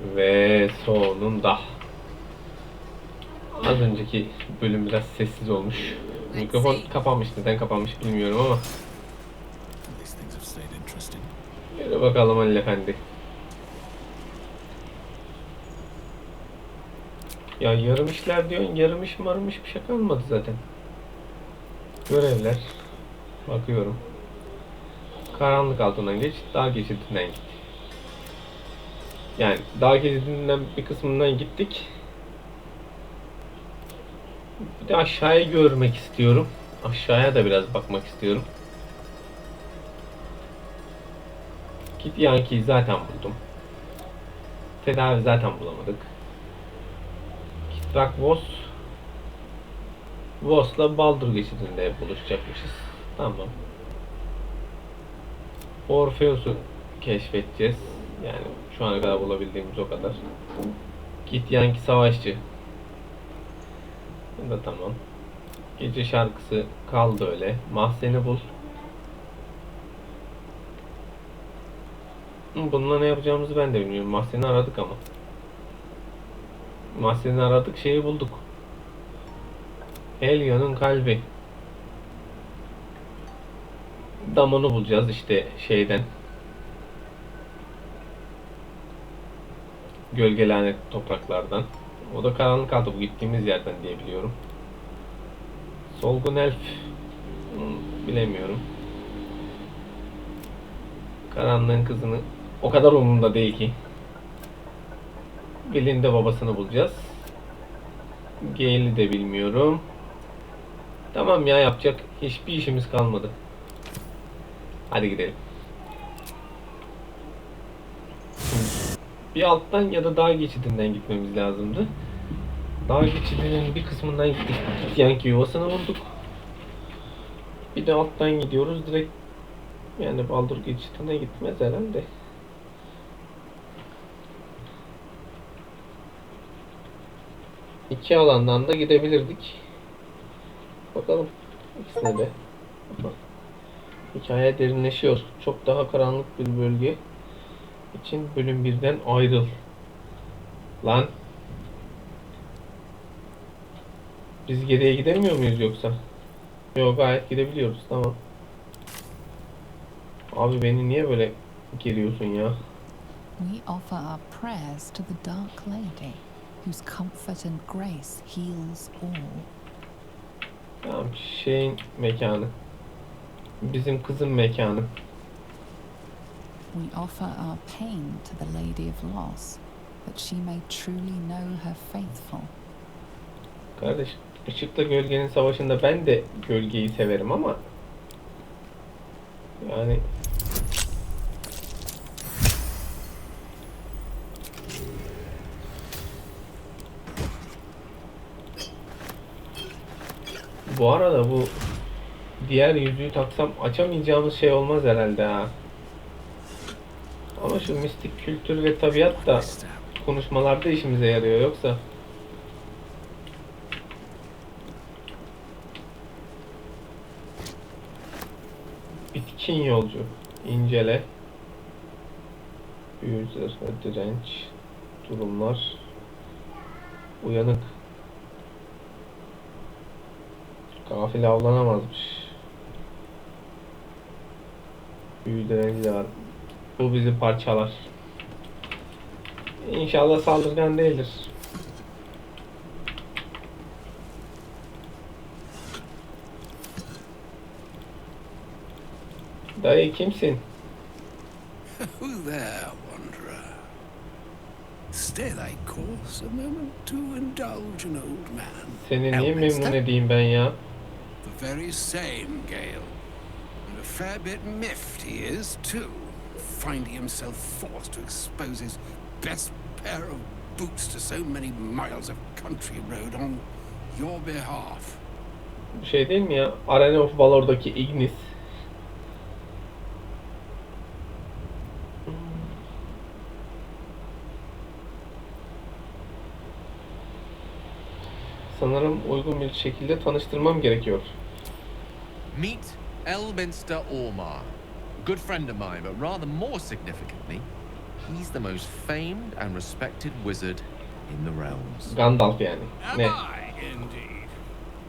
Ve sonunda. Az önceki bölüm biraz sessiz olmuş. Mikrofon kapanmış. Neden kapanmış bilmiyorum ama. Yürü bakalım Halil Efendi. Ya yarım işler diyorsun, yarım iş marmış bir şey kalmadı zaten. Görevler. Bakıyorum. Karanlık altından geç, dağ geçidinden git. Yani dağ geçidinden bir kısmından gittik. Bir de aşağıyı görmek istiyorum. Aşağıya da biraz bakmak istiyorum. Git Yankee'yi zaten buldum. Tedavi zaten bulamadık. Git bak Voss'la Baldur geçidinde buluşacakmışız. Tamam. Orpheus'u keşfedeceğiz. Yani şu ana kadar bulabildiğimiz o kadar. Git Yankee savaşçı. Bu da tamam. Gece şarkısı kaldı öyle. Mahzeni bul. Bununla ne yapacağımızı ben de bilmiyorum. Mahzeni aradık ama. Mahzeni aradık, şeyi bulduk. Helia'nın kalbi. Damonu bulacağız işte şeyden. Gölge lanet topraklardan. O da karanlık altı bu gittiğimiz yerden diye biliyorum. Solgun elf. Bilemiyorum. Karanlığın kızını o kadar umurumda değil ki. Gale'in de babasını bulacağız. Gale'i de bilmiyorum. Tamam ya, yapacak hiçbir işimiz kalmadı. Hadi gidelim. Bir alttan ya da dağ geçidinden gitmemiz lazımdı. Dağ geçidinin bir kısmından gittik. Yankee yuvasını bulduk. Bir de alttan gidiyoruz direkt. Yani Baldur geçidine gitmez herhalde. İki alandan da gidebilirdik. Bakalım ikisine de. Hikaye derinleşiyor. Çok daha karanlık bir bölge için bölüm 1'den ayrıl. Lan. Biz geriye gidemiyor muyuz yoksa? Yok, gayet gidebiliyoruz. Tamam. Abi beni niye böyle geriyorsun ya? We offer our prayers to the Dark Lady, whose comfort and grace heals all. Tamam, şeyin mekanı. Bizim kızın mekanı. We offer our pain to the Lady of Loss, that she may truly know her faithful. Kardeş, ışıkla gölgenin savaşında ben de gölgeyi severim ama yani bu arada bu diğer yüzüğü taksam açamayacağımız şey olmaz herhalde ha. Ama şu mistik kültür ve tabiat da konuşmalarda işimize yarıyor yoksa. Bitkin yolcu. İncele. Büyü zırhı, direnç. Durumlar. Uyanık. Gafil avlanamazmış. Büyü direnci var. Bu bizi parçalar. İnşallah saldırgan değildir. Dayı kimsin? Who there, wanderer? Stay thy course a moment to indulge an old man. Seni niye memnun edeyim ben ya? The very same, Gale. And a fair bit miffed he is, too, finding himself forced to expose his best pair of boots to so many miles of country road on your behalf. Bu şey değil mi ya? Arena of Valor'daki Ignis. Sanırım uygun bir şekilde tanıştırmam gerekiyor. Meet Elminster Ormar, a good friend of mine, but rather more significantly, He's the most famed and respected wizard in the realms. Gandalf yani. Am Ne? I, indeed?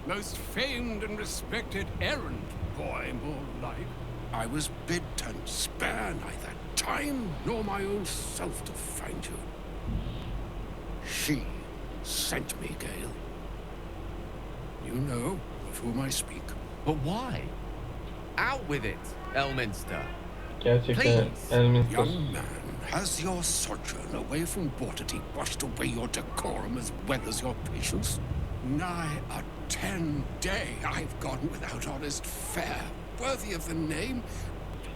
Most famed and respected errand boy, more like. I was bid to spare neither time nor my own self to find you. She sent me, Gale. You know of whom I speak. But why? Out with it, Elminster. Gerçekten Please. Elminster. Young man, has your sojourn away from Waterdeep washed away your decorum as well as your patience? Nigh a 10-day I've gone without honest fare, worthy of the name.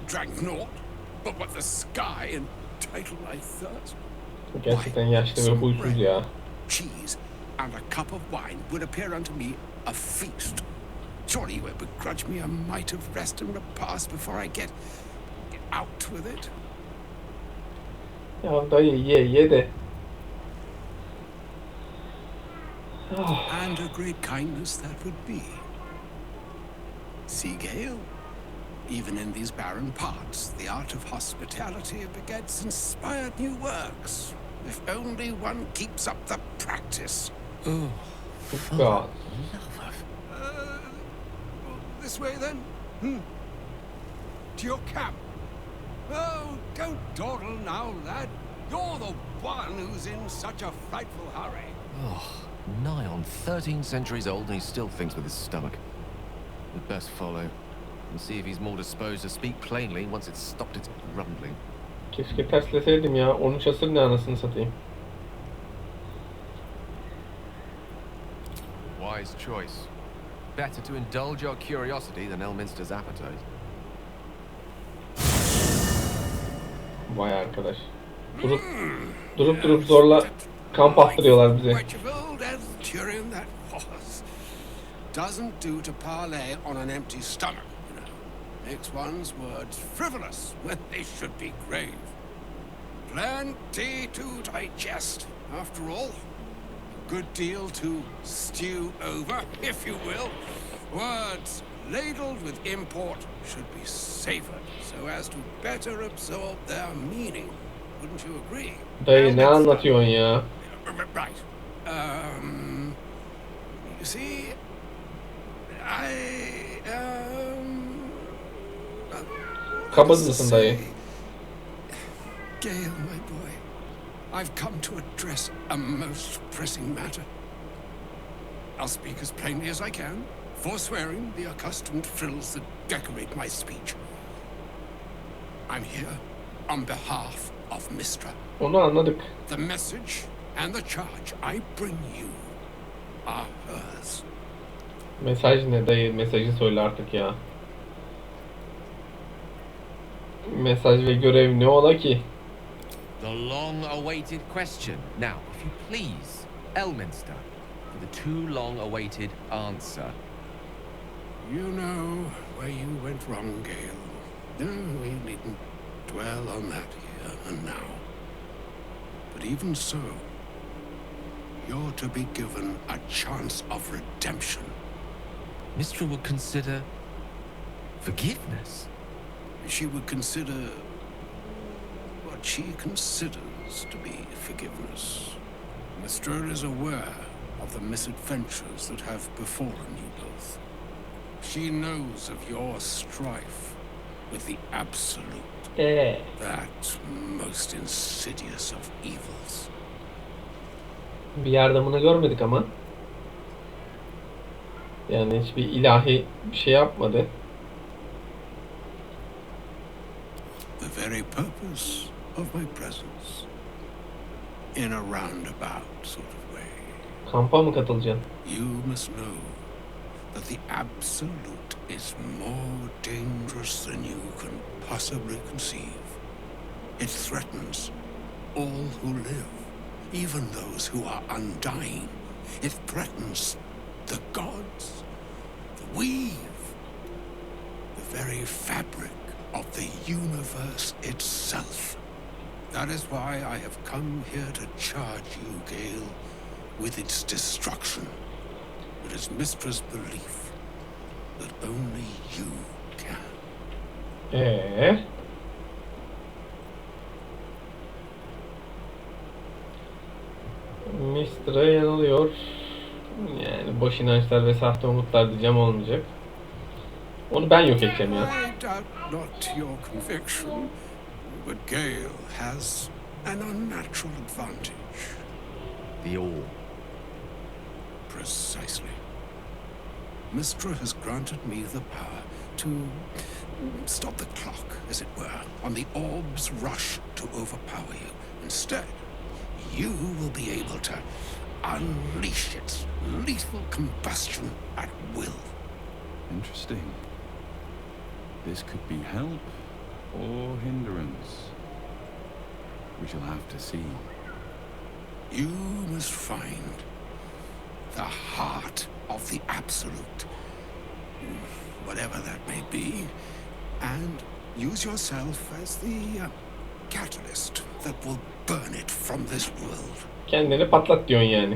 Drank naught, but what the sky entitled my thirst. Gerçekten yaşlı ve huysuz ya. Cheese and a cup of wine would appear unto me a feast. Surely you would begrudge me a mite of rest and repast before I get out with it. Ya dayı ye de. Oh. And a great kindness that would be. See, Gale, even in these barren parts, the art of hospitality begets inspired new works. If only one keeps up the practice. Oh, God. This way then? To your camp. Oh, don't dawdle now, lad. You're the one who's in such a frightful hurry. Oh, nigh on 13 centuries old and he still thinks with his stomach. We'd best follow and see if he's more disposed to speak plainly once it's stopped its grumbling. Keşke tersleseydim ya. 13 asır ne anasını satayım. Wise choice. Better to indulge your curiosity than Elminster's appetite. Vay arkadaş. Durup zorla kamp attırıyorlar bize. Reginald as Tyrion that was. Doesn't do to parley on an empty stomach, you know. Makes one's words frivolous when they should be grave. Plenty to digest, after all. A good deal to stew over, if you will. Words ladled with import should be savored so as to better absorb their meaning. Wouldn't you agree? Dayı ne anlatıyorsun ya? Right. You see, Kabız mısın dayı? Gale, my boy, I've come to address a most pressing matter. I'll speak as plainly as I can, forswearing the accustomed frills that decorate my speech. I'm here on behalf of Mistra. Onu anladık. The message and the charge I bring you are hers. Mesaj ne dayı? Mesajı söyle artık ya. Mesaj ve görev ne ola ki? The long-awaited question. Now, if you please, Elminster, for the too long-awaited answer. You know where you went wrong, Gale. No, we needn't dwell on that here and now. But even so, you're to be given a chance of redemption. Mistra would consider forgiveness. She would consider what she considers to be forgiveness. Mistra is aware of the misadventures that have befallen you both. She knows of your strife with the Absolute, that most insidious of evils. Bir yardımını görmedik ama. Yani hiçbir ilahi bir şey yapmadı. The very purpose of my presence, in a roundabout sort of way. Kampa mı katılacaksın? You must know that the Absolute is more dangerous than you can possibly conceive. It threatens all who live, even those who are undying. It threatens the gods, the weave, the very fabric of the universe itself. That is why I have come here to charge you, Gale, with its destruction. It is Mistra's belief that only you can. Mister'a yanılıyor. Yani boş inançlar ve sahte umutlar diyeceğim, olmayacak. Onu ben yok edeceğim ya. I doubt not your conviction, but Gale has an unnatural advantage. The all. Precisely. Mistra has granted me the power to stop the clock, as it were, on the orb's rush to overpower you. Instead, you will be able to unleash its lethal combustion at will. Interesting. This could be help or hindrance. We shall have to see. You must find the heart of the Absolute, whatever that may be, and use yourself as the catalyst that will burn it from this world. Kendini patlat diyorsun yani.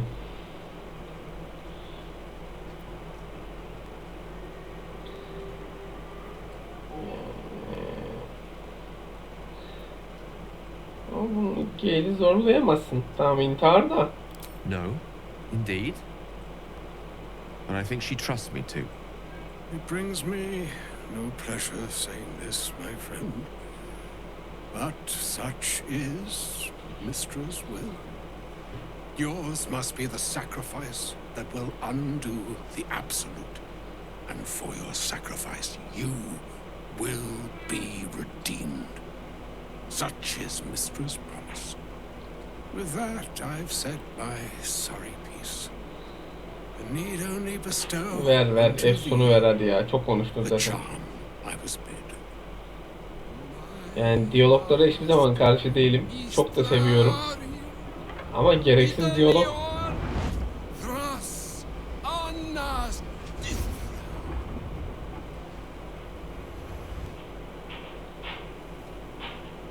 Ama bunu Gale'i zorlayamazsın. Tamam, intihar da. No, indeed. But I think she trusts me too. It brings me no pleasure saying this, my friend, but such is Mistra's will. Yours must be the sacrifice that will undo the Absolute, and for your sacrifice you will be redeemed. Such is Mistra's promise. With that, I've said my sorry piece. I need only bestow Ver unto Efsun'u thee ver hadi ya. Çok konuştun the zaten. charm I was bid. Yani diyaloglara hiçbir zaman karşı değilim. Çok da seviyorum. Ama gereksiz diyalog.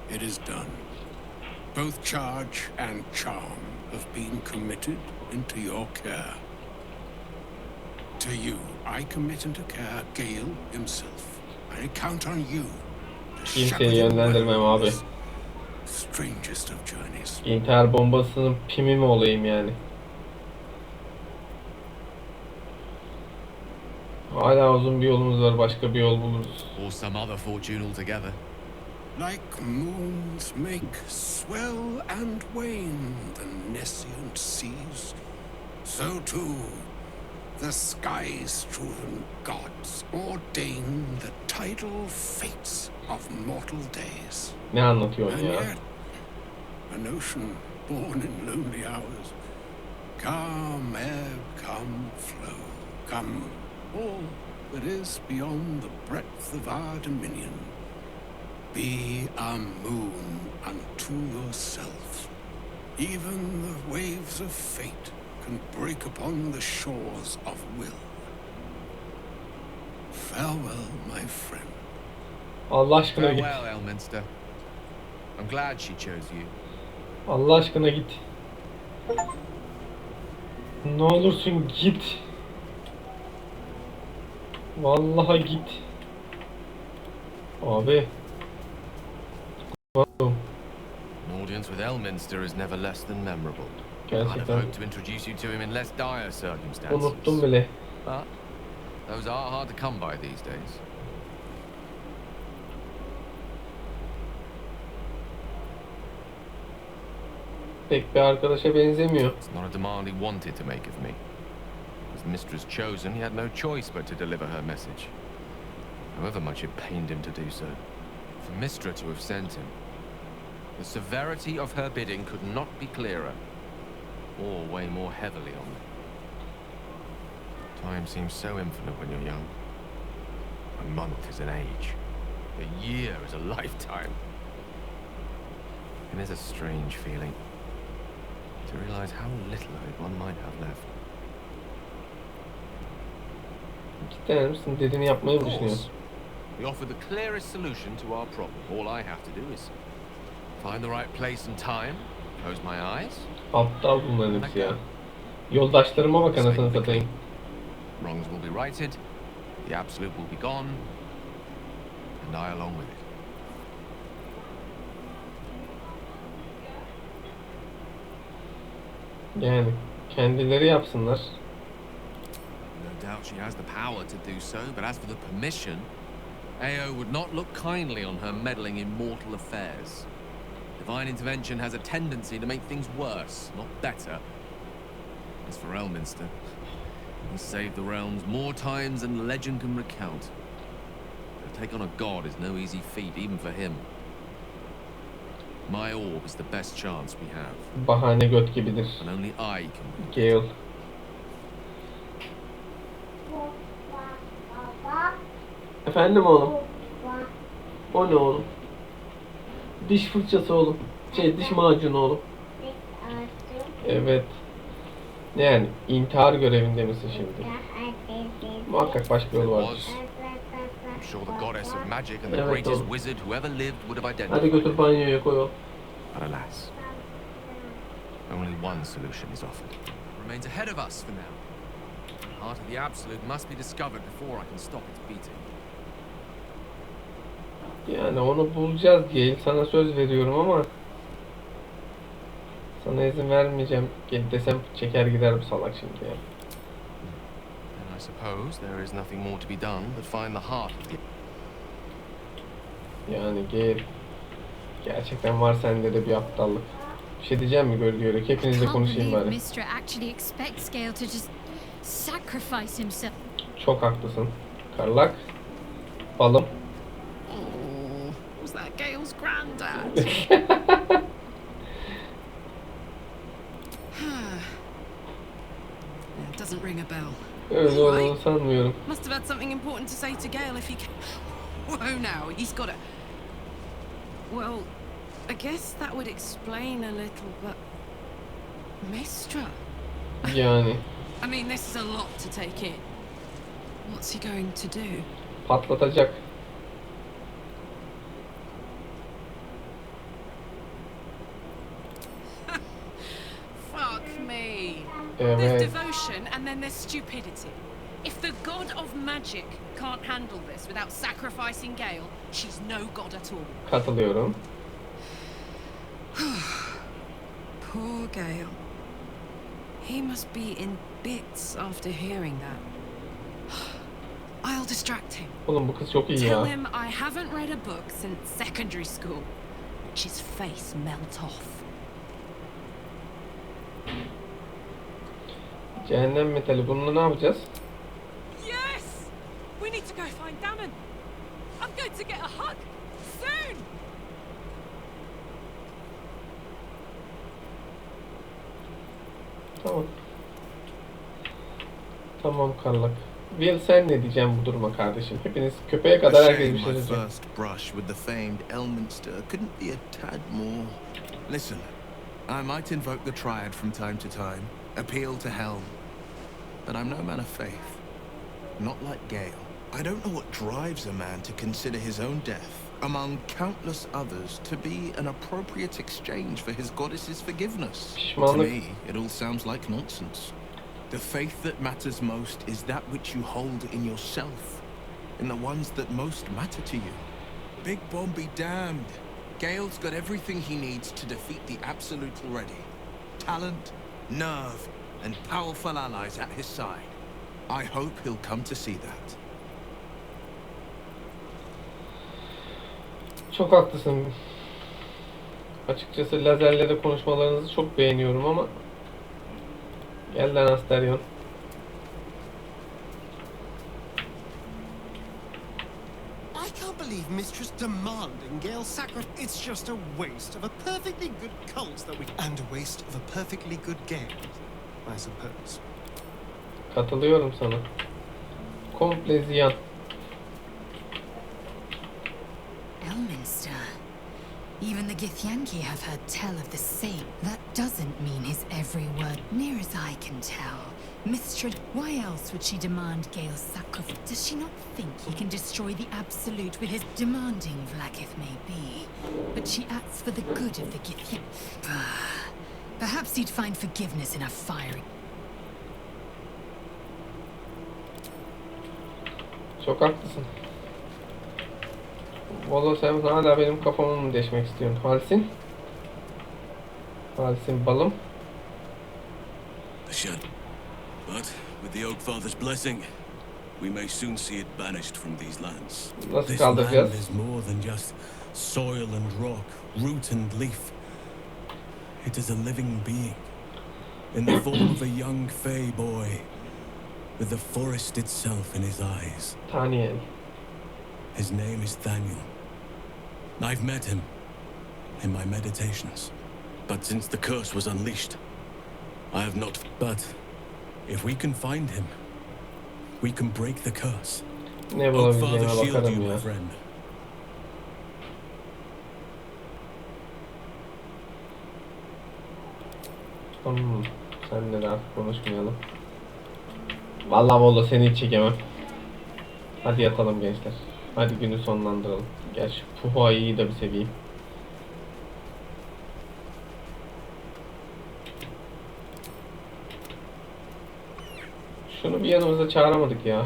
It is done. Both charge and charm have been committed into your care. To you, I commit into care Gale himself. I count on you to shepherd Kimseyi him yönlendirmem well on abi. this strangest of journeys. İntihar bombasının pimi mi olayım yani? Hala uzun bir yolumuz var. Başka bir yol buluruz. Or some other fortune altogether. Like moons make swell and wane the nescient seas, so too the sky-strewn gods ordain the tidal fates of mortal days. Ne anlatıyorsun And ya? yet, an ocean born in lonely hours, come ebb, come flow, come all that is beyond the breadth of our dominion. Be a moon unto yourself. Even the waves of fate can break upon the shores of will. Farewell, my friend. Allah aşkına git. Farewell, Elminster. I'm glad she chose you. Allah aşkına git. Ne olursun git. Vallahi git. Abi. An audience with Elminster is never less than memorable. I'd have Gerçekten hoped to introduce you to him in less dire circumstances. unuttum bile. But those are hard to come by these days. Pek bir arkadaşa benzemiyor. It's not a demand he wanted to make of me. As mistress chosen, he had no choice but to deliver her message. However much it pained him to do so. For Mistra to have sent him, the severity of her bidding could not be clearer, or weigh more heavily on me. Time seems so infinite when you're young. A month is an age. A year is a lifetime. It is a strange feeling to realize how little of it one might have left. Gider misin? Dediğini yapmayı mı Of düşünüyorsun? course, we offer the clearest solution to our problem. All I have to do is find the right place and time, close my eyes. Aptal bunların hepsi ya. Yoldaşlarıma bak anasını satayım. Wrongs will be righted, the absolute will be gone, and I along with it. Yani kendileri yapsınlar. No doubt she has the power to do so, but as for the permission, Ao would not look kindly on her meddling in mortal affairs. Divine intervention has a tendency to make things worse, not better. As for Elminster, he saved the realms more times than legend can recount. To take on a god is no easy feat, even for him. My orb is the best chance we have, Bahane göt gibidir. and only I can win. Gale. Efendim oğlum? O ne oğlum? Diş fırçası oğlum. Diş macunu oğlum. Evet. Yani intihar görevinde misin şimdi? Muhakkak başka yolu vardır. I'm sure the goddess of magic and the Evet, greatest oğlum. wizard who ever lived would have Hadi identified. götür banyoya koy oğlum. But alas, only one solution is offered. Remains ahead of us for now. The heart of the Absolute must be discovered before I can stop its beating. Yani onu bulacağız Gale. Sana söz veriyorum ama sana izin vermeyeceğim. Gel desem çeker gider bu salak şimdi ya. Then I suppose there is nothing more to be done but find the heart of the... Yani Gale, gerçekten var sende de bir aptallık. Bir şey diyeceğim mi gölge yörük? Hepinizle Can't konuşayım believe bari. Mr. actually expects Gale to just sacrifice himself. Çok haklısın. Karlak. Balım. Oh, was that Gale's granddad? It doesn't ring a bell. Öyle olduğunu sanmıyorum. Must have had something important to say to Gale if he can. Whoa now, he's got a... Well, I guess that would explain a little, but... Mistra? Yani I mean, this is a lot to take in. What's he going to do? patlatacak. Fuck me. There's Evet. devotion and then there's stupidity. If the god of magic can't handle this without sacrificing Gale, she's no god at all. Katılıyorum. Poor Gale. He must be in bits after hearing that. I'll distract him. Oğlum bu kız çok iyi Tell ya. him I haven't read a book since secondary school. Watch his face melt off. Cehennem metali. Bununla ne yapacağız? Yes! We need to go find Damon. I'm going to get a hug soon. Tamam. Tamam Karlak. Will sen ne diyeceğim bu duruma kardeşim? Hepiniz köpeğe A kadar herkes shame bir şey my diyecek. first brush with the famed Elminster couldn't be a tad more. Listen, I might invoke the Triad from time to time, appeal to Helm, but I'm no man of faith. Not like Gale. I don't know what drives a man to consider his own death, among countless others, to be an appropriate exchange for his goddess's forgiveness. To Pişmanlık. me, it all sounds like nonsense. The faith that matters most is that which you hold in yourself, in the ones that most matter to you. Big Bomb be damned. Gale's got everything he needs to defeat the Absolute already. Talent, nerve, and powerful allies at his side. I hope he'll come to see that. Çok haklısın. Açıkçası lazerlere konuşmalarınızı çok beğeniyorum ama gel lan Asterion. I can't believe Mistress demanding Gale's sacrifice. It's just a waste of a perfectly good cult that we... And a waste of a perfectly good game, I suppose. Katılıyorum sana. Komple ziyan. Elminster. Even the Githyanki have heard tell of the same. That doesn't mean his every word, near as I can tell. Mistress, why else would she demand Gale's sacrifice? Does she not think he can destroy the Absolute with his demanding Vlaakith may be? But she acts for the good of the Githyanki. Perhaps he'd find forgiveness in a fiery... Çok haklısın. Valla sen hala benim kafamı mı deşmek istiyorsun? Halsin? Halsin balım. The shadow. But with the Oak Father's blessing, we may soon see it banished from these lands. Nasıl This land kaldıracağız? is more than just soil and rock, root and leaf. It is a living being, in the form of a young fey boy, with the forest itself in his eyes. Daniel. His name is Daniel. I've met him in my meditations. But since the curse was unleashed, I have not. But if we can find him, we can break the curse. Ne Oak Father bulabileceğime shield you, bakarım my ya. friend. Senle de artık konuşmayalım. Vallahi Bolu seni hiç çekemem. Hadi yatalım gençler. Hadi günü sonlandıralım. Gerçi Puha'yı da bir seveyim. Şunu bir yanımıza çağıramadık ya.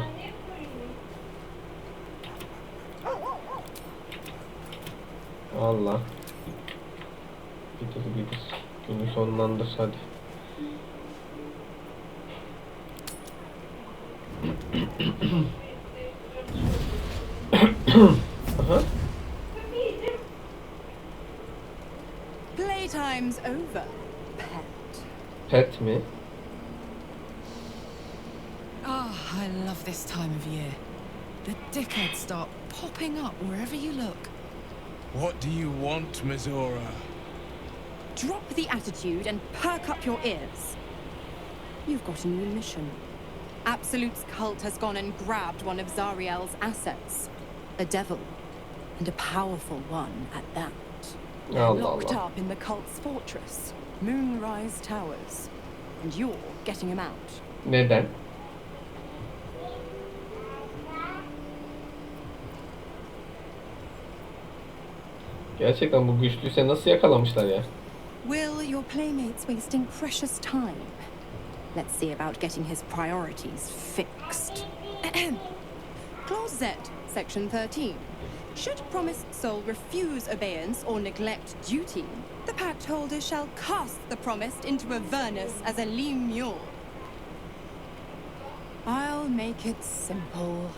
Allah. Bitir. Günü sonlandır hadi. Aha. Playtime's over, pet. Pet mi? Oh, I love this time of year. The dickheads start popping up wherever you look. What do you want, Mizora? Drop the attitude and perk up your ears. You've got a new mission. Absolute's cult has gone and grabbed one of Zariel's assets. A devil, and a powerful one at that. Allah Locked Allah. up in the cult's fortress, Moonrise Towers. And you're getting him out. Neden? Gerçekten bu güçlüyse nasıl yakalamışlar ya? Will, your playmate's wasting precious time. Let's see about getting his priorities fixed. Clause Z, Section 13. Should promised soul refuse abeyance or neglect duty, the pact holder shall cast the promised into Avernus as a lemure. I'll make it simple.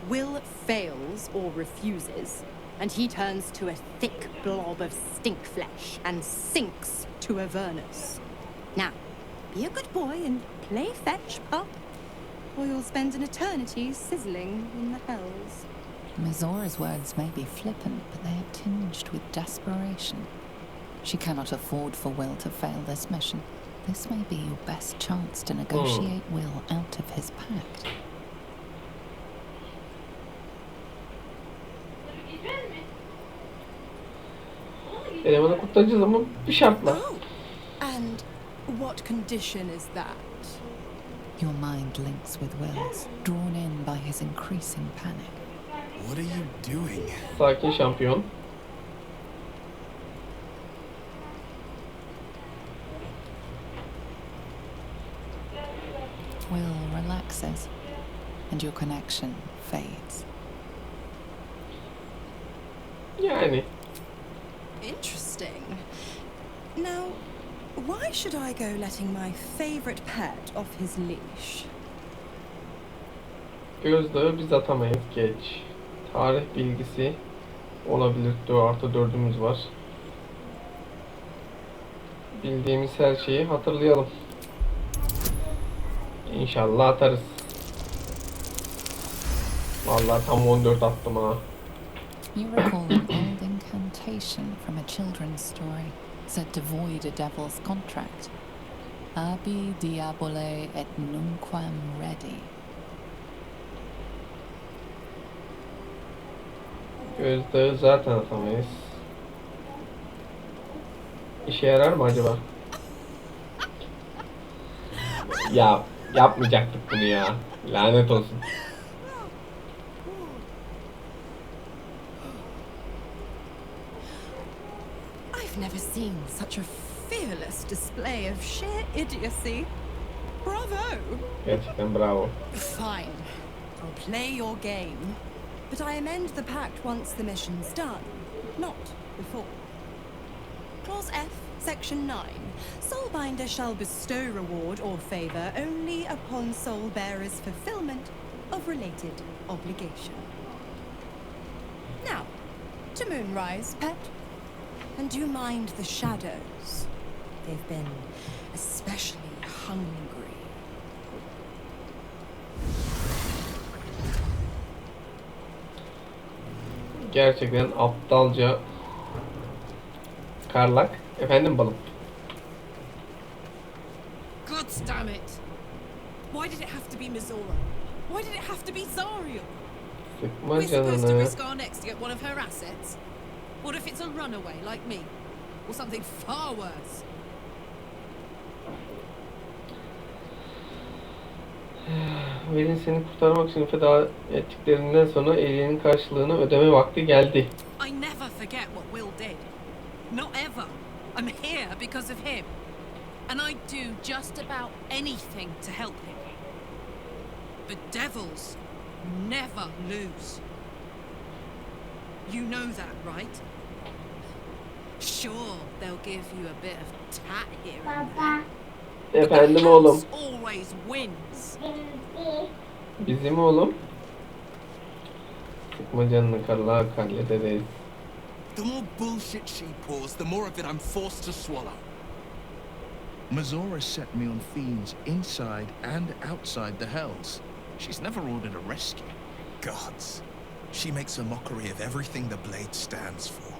Will fails or refuses, and he turns to a thick blob of stink flesh and sinks to Avernus. Now, be a good boy and play fetch, pup, or you'll spend an eternity sizzling in the hells. Mizora's words may be flippant, but they are tinged with desperation. She cannot afford for Will to fail this mission. This may be your best chance to negotiate Will out of his pact. Elemanı kurtaracağız ama bir şartla. Oh, and what condition is that? Your mind links with Will's, drawn in by his increasing panic. What are you doing? Sakin şampiyon. Will relaxes, and your connection fades. Yani. Interesting. Now, why should I go letting my favorite pet off his leash? Gözdağı biz atamayız. Geç. Tarih bilgisi olabilir. 4+4'ümüz var. Bildiğimiz her şeyi hatırlayalım. İnşallah atarız. Vallahi tam 14 attım ha. You recall an old incantation from a children's story said to void a devil's contract. Abi diabole et nunquam ready. Gözdağı zaten atamayız. İşe yarar mı acaba? Ya yapmayacaktık bunu ya. Lanet olsun. I've never seen such a fearless display of sheer idiocy. Bravo! Gerçekten bravo. Fine. I'll play your game. But I amend the pact once the mission's done, not before. Clause F, Section 9. Soulbinder shall bestow reward or favour only upon soul bearer's fulfillment of related obligation. Now, to Moonrise, pet. And do mind the shadows. They've been especially hungry. Gerçekten aptalca Karlak. Efendim balım. God damn it! Why did it have to be Mizora? Why did it have to be Zariel? Sıkma We're supposed to canını. risk our necks to get one of her assets? What if it's a runaway like me? Or something far worse? Velin seni kurtarmak için feda ettiklerinden sonra elinin karşılığını ödeme vakti geldi. I never forget what Will did. Not ever. I'm here because of him. And I'd do just about anything to help him. The devils never lose. You know that, right? Sure, they'll give you a bit of tat here and there. Efendim oğlum. House always wins. Bizim oğlum. Sıkma canını Karlak, hallederiz. The more bullshit she pours, the more of it I'm forced to swallow. Mizora set me on fiends inside and outside the Hells. She's never ordered a rescue. Gods. She makes a mockery of everything the blade stands for.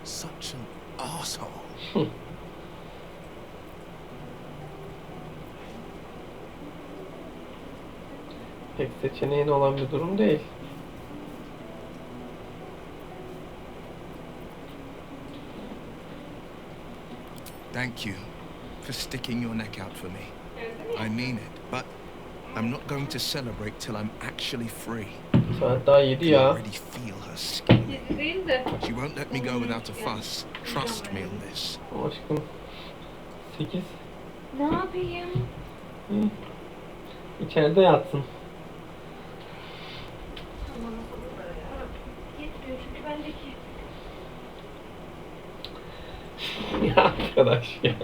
Such an asshole. Pek seçeneğin olan bir durum değil. Thank you for sticking your neck out for me. I mean it, but I'm not going to celebrate till I'm actually free. Saat daha 7 I ya. already feel her scheming. She won't let me go without a fuss. Trust me on this. Aşkım. 8. Ne yapayım? İyi. İçeride yatsın. Tamam, yetmiyor çünkü bendeki. Ya arkadaş ya.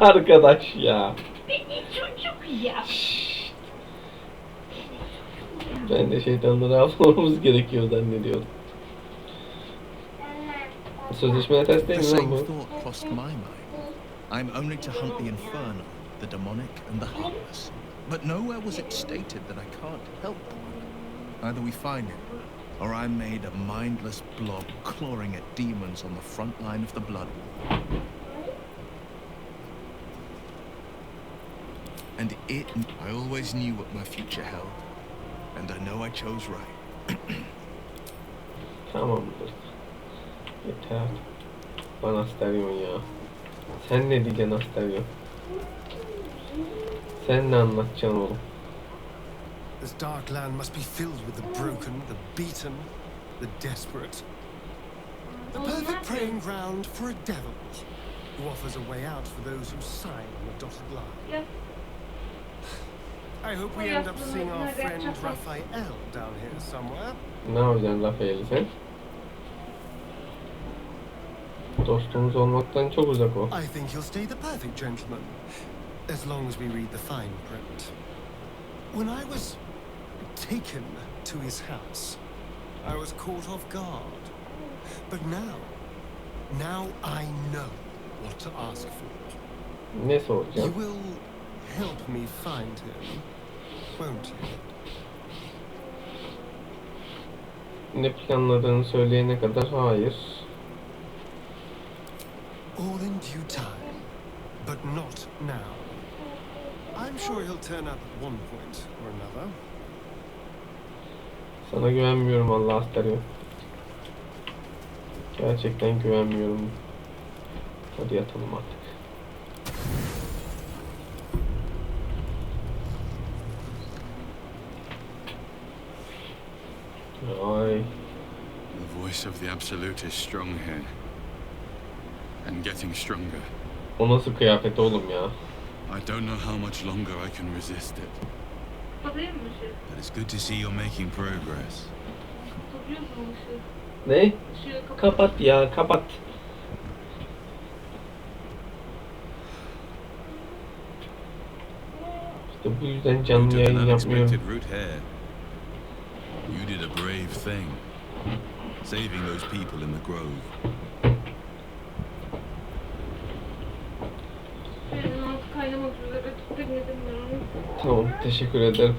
Arkadaş ya. Beni çocuk ya. Şşşt. Ben de şeytanları avlamamız gerekiyor zannediyordum. Sözleşmeye ters değil The mi lan same bu? thought crossed my mind. I'm only to hunt the infernal, the demonic, and the heartless. But nowhere was it stated that I can't help one. Either we find it, or I'm made a mindless blob clawing at demons on the front line of the blood war. And I always knew what my future held, and I know I chose right. Tamamdır. Yeter. Bana Asterion ya. Sen ne diyeceksin Asterion? Sen ne anlatacaksın oğlum? This dark land must be filled with the broken, the beaten, the desperate. The perfect preying ground for a devil who offers a way out for those who sign on the dotted line. I hope we end up seeing our friend Raphael down here somewhere. Ne yapacaksın Rafael'i sen? Dostumuz olmaktan çok uzak o. I think he'll stay the perfect gentleman, as long as we read the fine print. When I was taken to his house, I was caught off guard. But now I know what to ask for. Ne You soracağım? will help me find him, won't you? Ne planladığını söyleyene kadar hayır. All in due time, but not now. I'm sure he'll turn up at one point or another. Sana güvenmiyorum Allah Asterion. Gerçekten güvenmiyorum. Hadi yatalım artık. Ay. The voice of the Absolute is strong here. And getting stronger. O nasıl kıyafet oğlum ya? I don't know how much longer I can resist it. Kapatayım mı ışığı? But it's good to see you're making progress. Kapatıyor musun ışığı? Ne? Işığı kapat. Kapat ya, kapat. İşte bu yüzden canlı yayın yapmıyorum. Unexpected route here. You did a brave thing, saving those people in the grove. Benim altı kaynamak üzere denedim ya. Tamam, teşekkür ederim.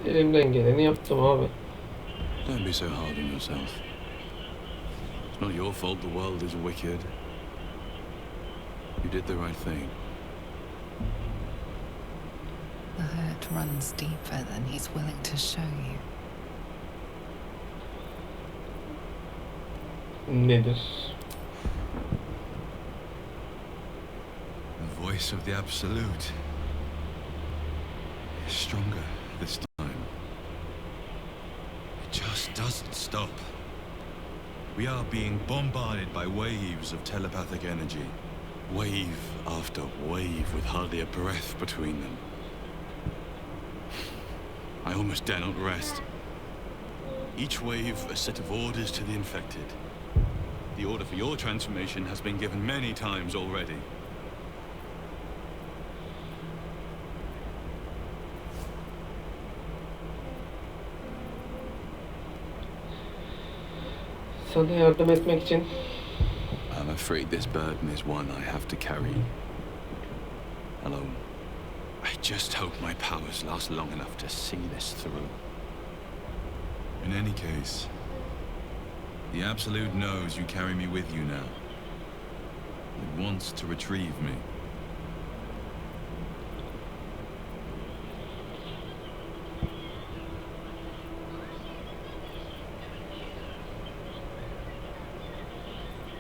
Elimden geleni yaptım abi. Don't be so hard on yourself. It's not your fault the world is wicked. You did the right thing. The hurt runs deeper than he's willing to show you. Nedir? The voice of the Absolute is stronger this time. It just doesn't stop. We are being bombarded by waves of telepathic energy. Wave after wave with hardly a breath between them. I almost dare not rest. Each wave a set of orders to the infected. The order for your transformation has been given many times already. Sana yardım etmek için I'm afraid this burden is one I have to carry alone. I just hope my powers last long enough to see this through. In any case, the Absolute knows you carry me with you now. It wants to retrieve me.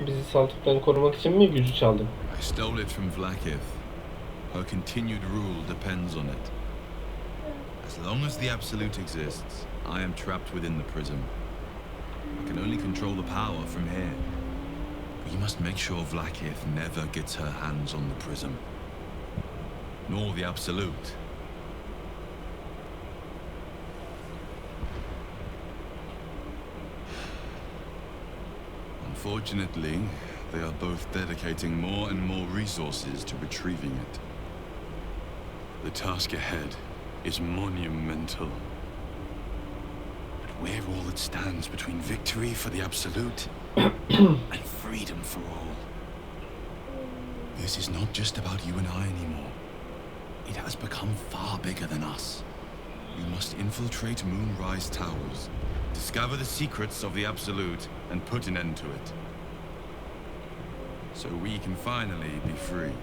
bizi saltıktan korumak için mi gücü çaldın? I stole it from Vlaakith. Her continued rule depends on it. As long as the Absolute exists, I am trapped within the prism. I can only control the power from here. We must make sure Vlaakith never gets her hands on the prism. Nor the Absolute. Unfortunately, they are both dedicating more and more resources to retrieving it. The task ahead is monumental. But we're all that stands between victory for the Absolute and freedom for all. This is not just about you and I anymore. It has become far bigger than us. We must infiltrate Moonrise Towers, discover the secrets of the Absolute, and put an end to it. So we can finally be free.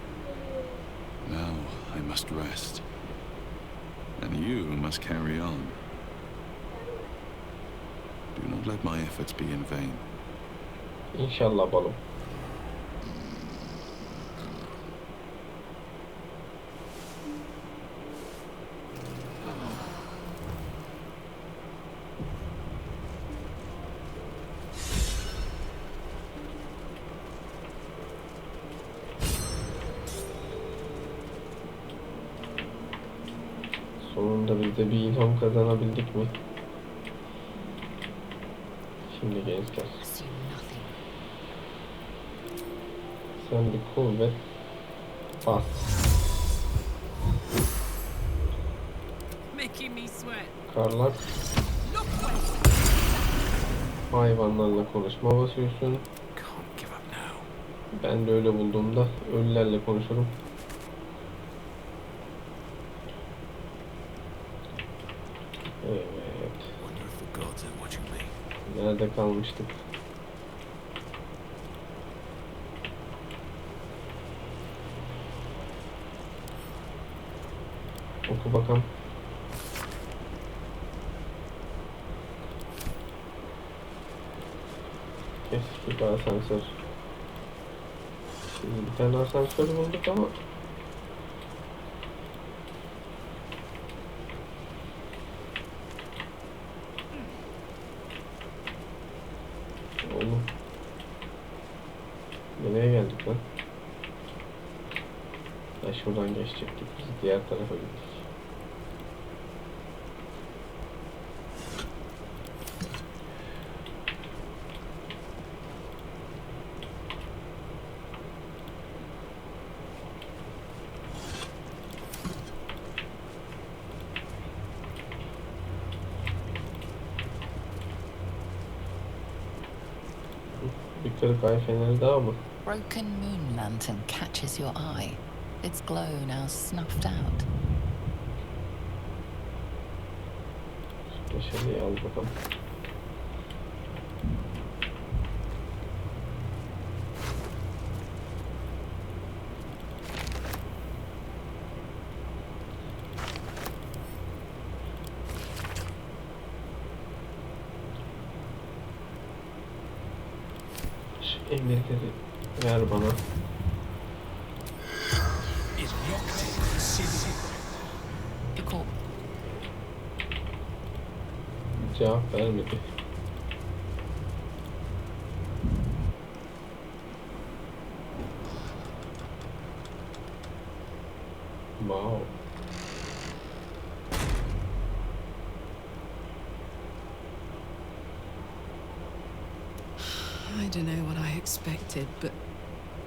Now I must rest. And you must carry on. Do not let my efforts be in vain. İnşallah balım. Sonunda biz de bir ilham kazanabildik mi? Şimdi gençler. Sen bir kuvvet bas. Making me sweat. Karlar hayvanlarla konuşma basıyorsun. Ben de öyle bulduğumda ölülerle konuşurum. Evet. Nerede kalmıştık? Oku bakalım. Eski bir asansör. Şimdi bir tane asansör bulduk ama oğlum nereye geldik lan? Ya şuradan geçecektik. Biz diğer tarafa gittik. kırık ay feneri daha mı? Broken moon lantern catches your eye. Its glow now snuffed out. Meşaleyi al bakalım. Şu emirleri ver bana. Cevap vermedi. Wow. I don't know what I expected, but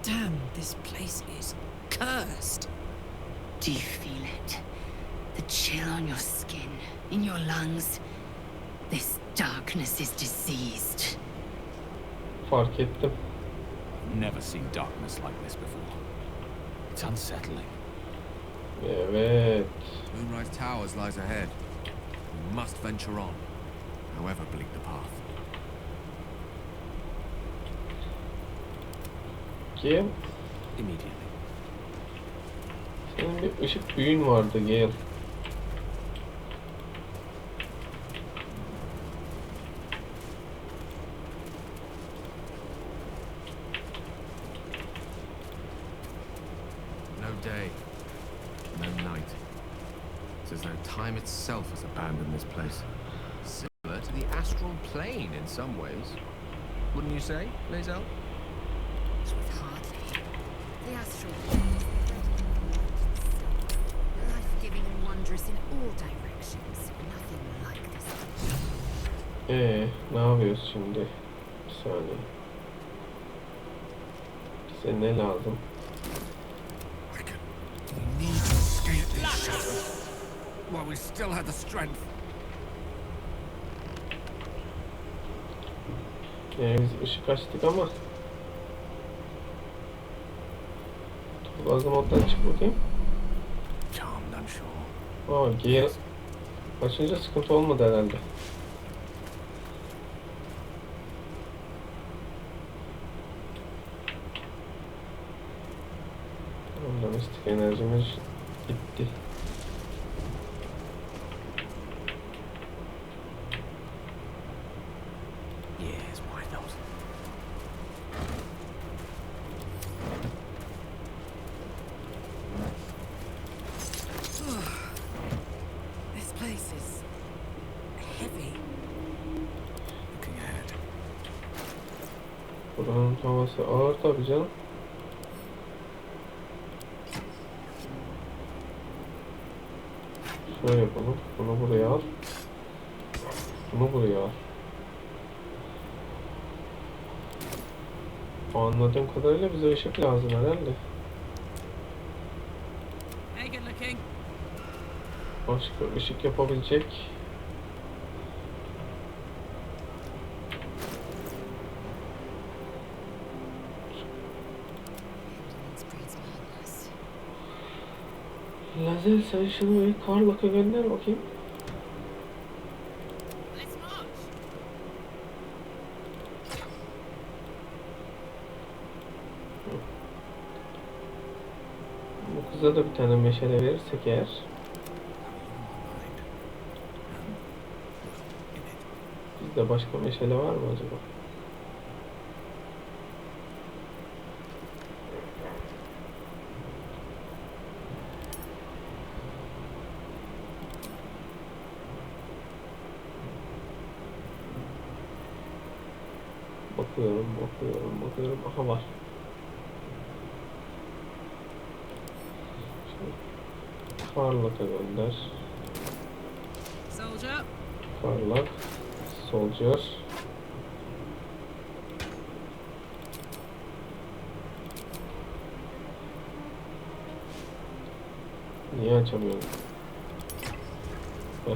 damn, this place is cursed. Do you feel it? The chill on your skin, in your lungs. This darkness is diseased. Fark ettim. Never seen darkness like this before. It's unsettling. Evet. Moonrise Towers lies ahead. We must venture on, however bleak the path. Gale, Immediately. senin bir ışık büyün vardı Gale. No day, no night. It's as though time itself has abandoned this place. Similar to the astral plane in some ways. Wouldn't you say, Lae'zel? Hardly. The astral plane is life-giving and wondrous in all directions. Nothing like this. Ne yapıyoruz şimdi? Bir saniye. Bize ne lazım? We need to escape this shadow while we still have the strength. Biz ışık açtık ama Bazı moddan çık bakayım. Charmed, I'm sure. Gale açınca sıkıntı olmadı herhalde. Mistik enerjimiz gitti. Yes, why not? This place is heavy. Looking ahead. Buranın havası ağır tabii canım. Şöyle yapalım. Bunu buraya al. Bunu buraya al. Anladığım kadarıyla bize ışık lazım herhalde. Hey, good looking. Başka ışık yapabilecek. Lazer sen şunu bir Karlak'a gönder bakayım. Bu kıza da bir tane meşale verirsek eğer. Bizde başka meşale var mı acaba? Bakıyorum. Aha var. Karlak'a gönder. Soldier. Karlak. Soldier. Niye açamıyorum? Heh.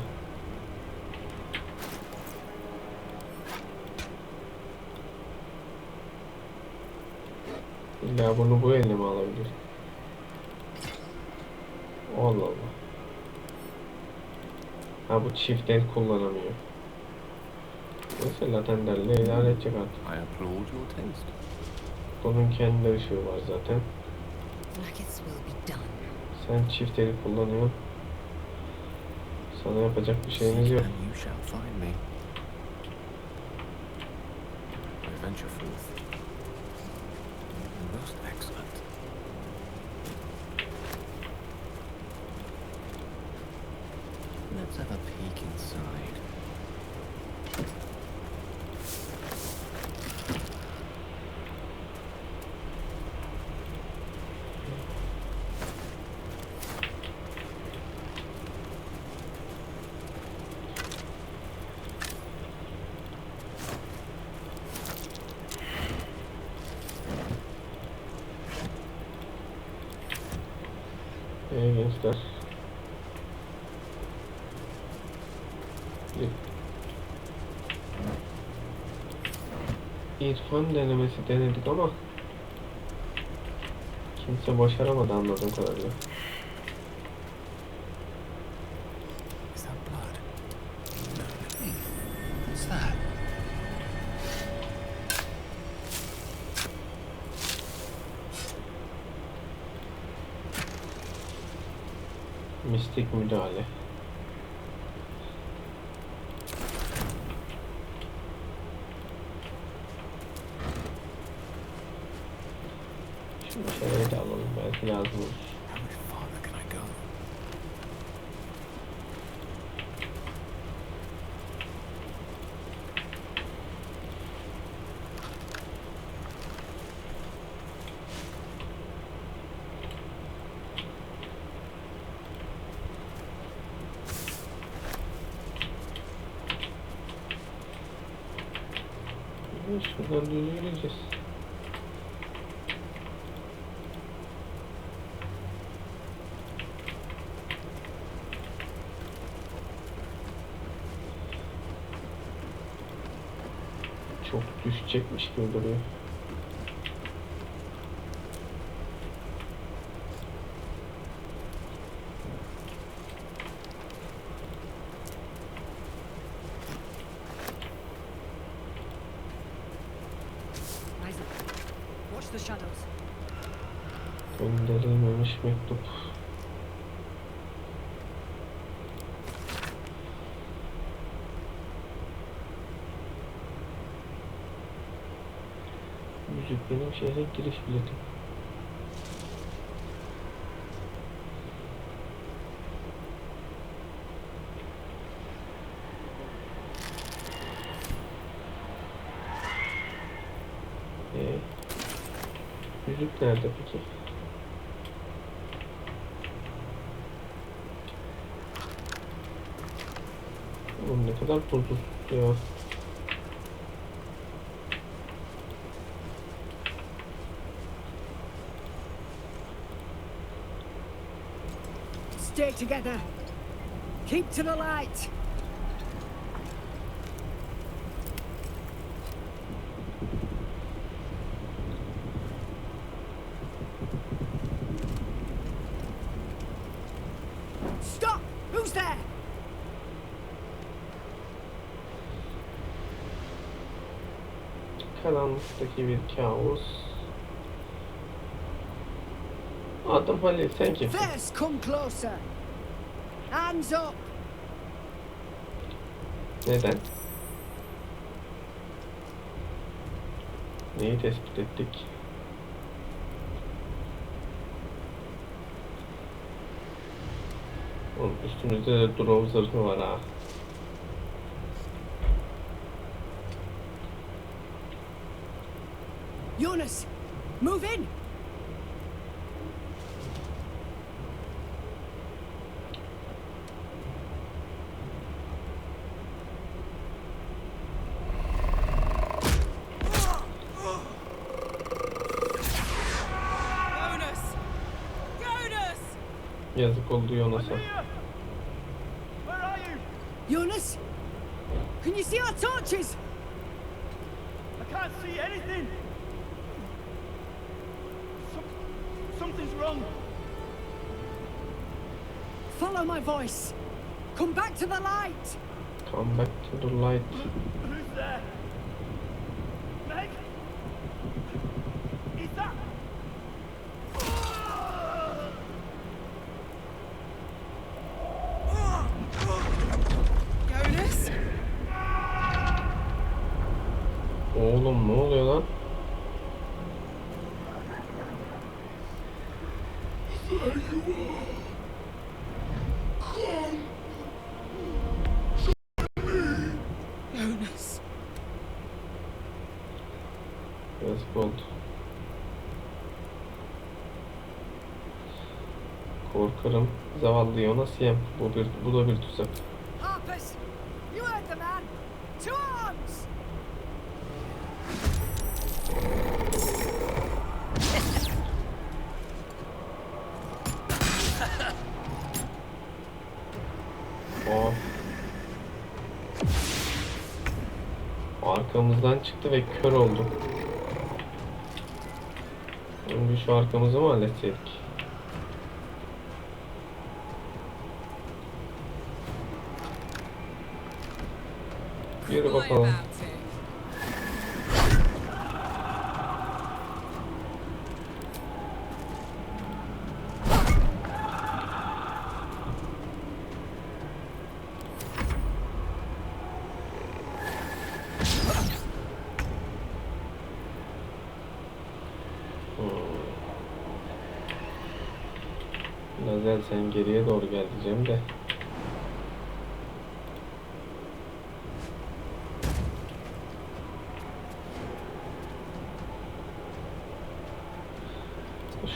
İlla bunu bu elle mi alabilir? Allah Allah. Ha bu çift el kullanamıyor. Mesela tenderle idare edecek artık. I applaud your taste. Bunun kendi ışığı var zaten. Blackets will be done. Sen çift eli kullanıyorsun. Sana yapacak bir şeyimiz yok. And you shall find me. I venture forth. Most excellent. Let's have a peek inside. Gençler. İrfan denemesi denedik ama kimse başaramadı anladığım kadarıyla. Is that blood? No. What's that? Mistik müdahale. Şunu şöyle de alalım, belki lazım olur. How much farther can I go? Şuradan düz yürüyeceğiz. Çok düşecekmiş gibi duruyor. Watch the shadows. Gönderilmemiş mektup. Müzik benim şehre giriş biletim. Yüzük nerede peki? Oğlum ne kadar buzlu ya. Stay together. Keep to the light. Stop! Who's there? Karanlıktaki bir kabus. Adım Halil, sen kimsin? First, come closer. Hands up. Neden? Neyi tespit ettik? Oğlum üstümüzde de drone zırhı var ha. Jonas, move in. Yazık oldu Jonas'a. Jonas, can you see our torches? I can't see anything. Something's wrong. Follow my voice. Come back to the light. Come back to the light. Who's there? Meg? Is that? Jonas? Oğlum ne oluyor lan? Jonas. Yazık oldu. Korkarım zavallı Jonas yem. Bu da bir tuzak. Harpers! You heard the man! To arms! Oh. Arkamızdan çıktı ve kör oldu. Önce şu arkamızı mı halletseydik? Yürü bakalım. Lazer sen geriye doğru gel diyeceğim de.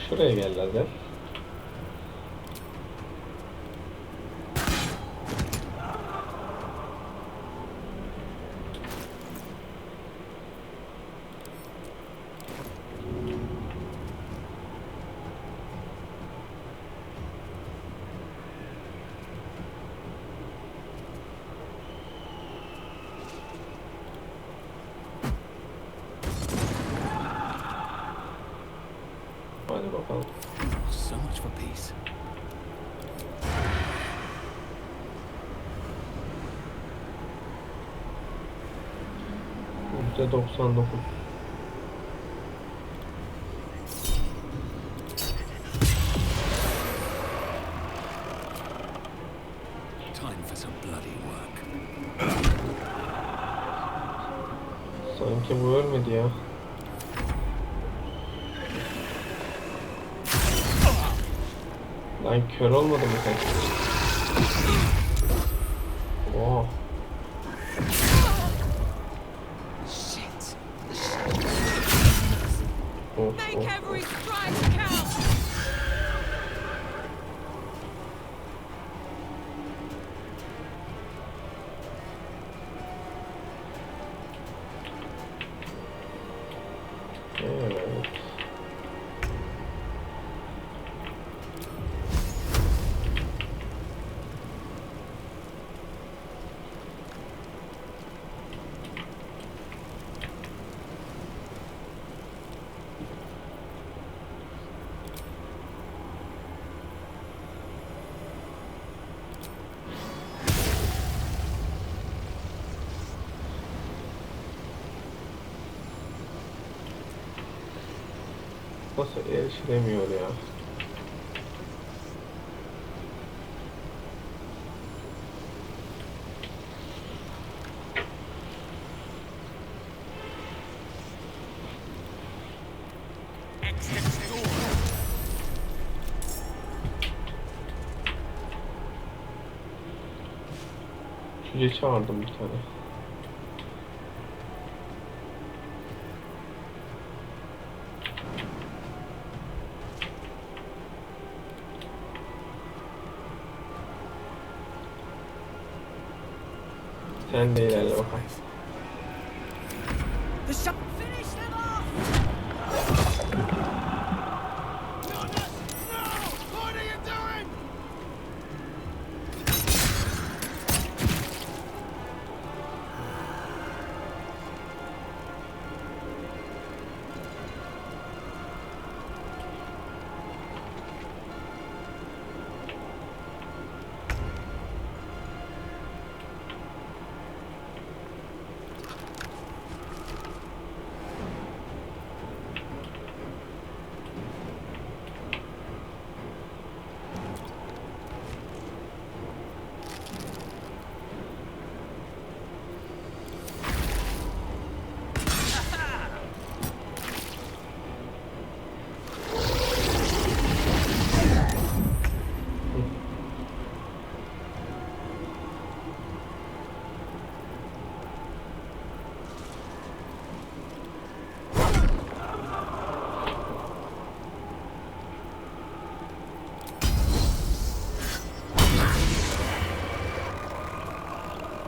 Şuraya gel lazer. Hadi bakalım. So much for peace. %99. Time for some bloody work. Sanki bu ölmedi ya. Lan kör olmadı mı sen? Oh. Shit. Oh, Make oh, every oh. strike count. Evet. Nasıl erişilemiyor ya? Cüce çağırdım bir tane. Sen de ilerle bakalım. The shot! Finish them off! Jonas! No! What are you doing?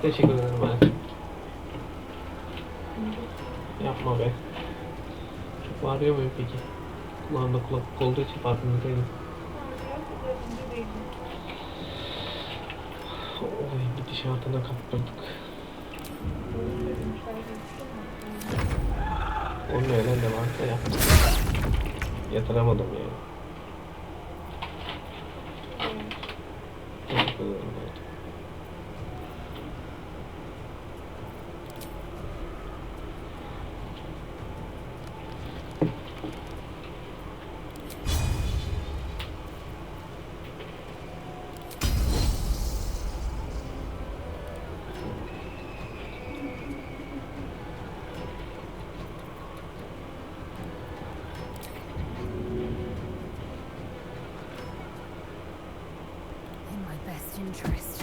Teşekkür ederim abi. Yapma be. Çok bağırıyor muyum peki? Kulağımda kulaklık olduğu için farkında değilim. Olayın gidişatına kaptırdık. Onun öyle de varsa yaptım. Yatıramadım yani. Teşekkür ederim. In my best interest.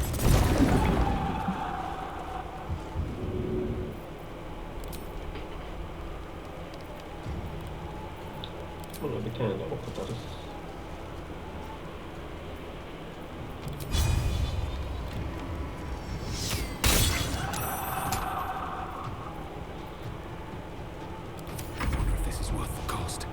Bunu bir tane ok atarız. I wonder if this is worth the cost.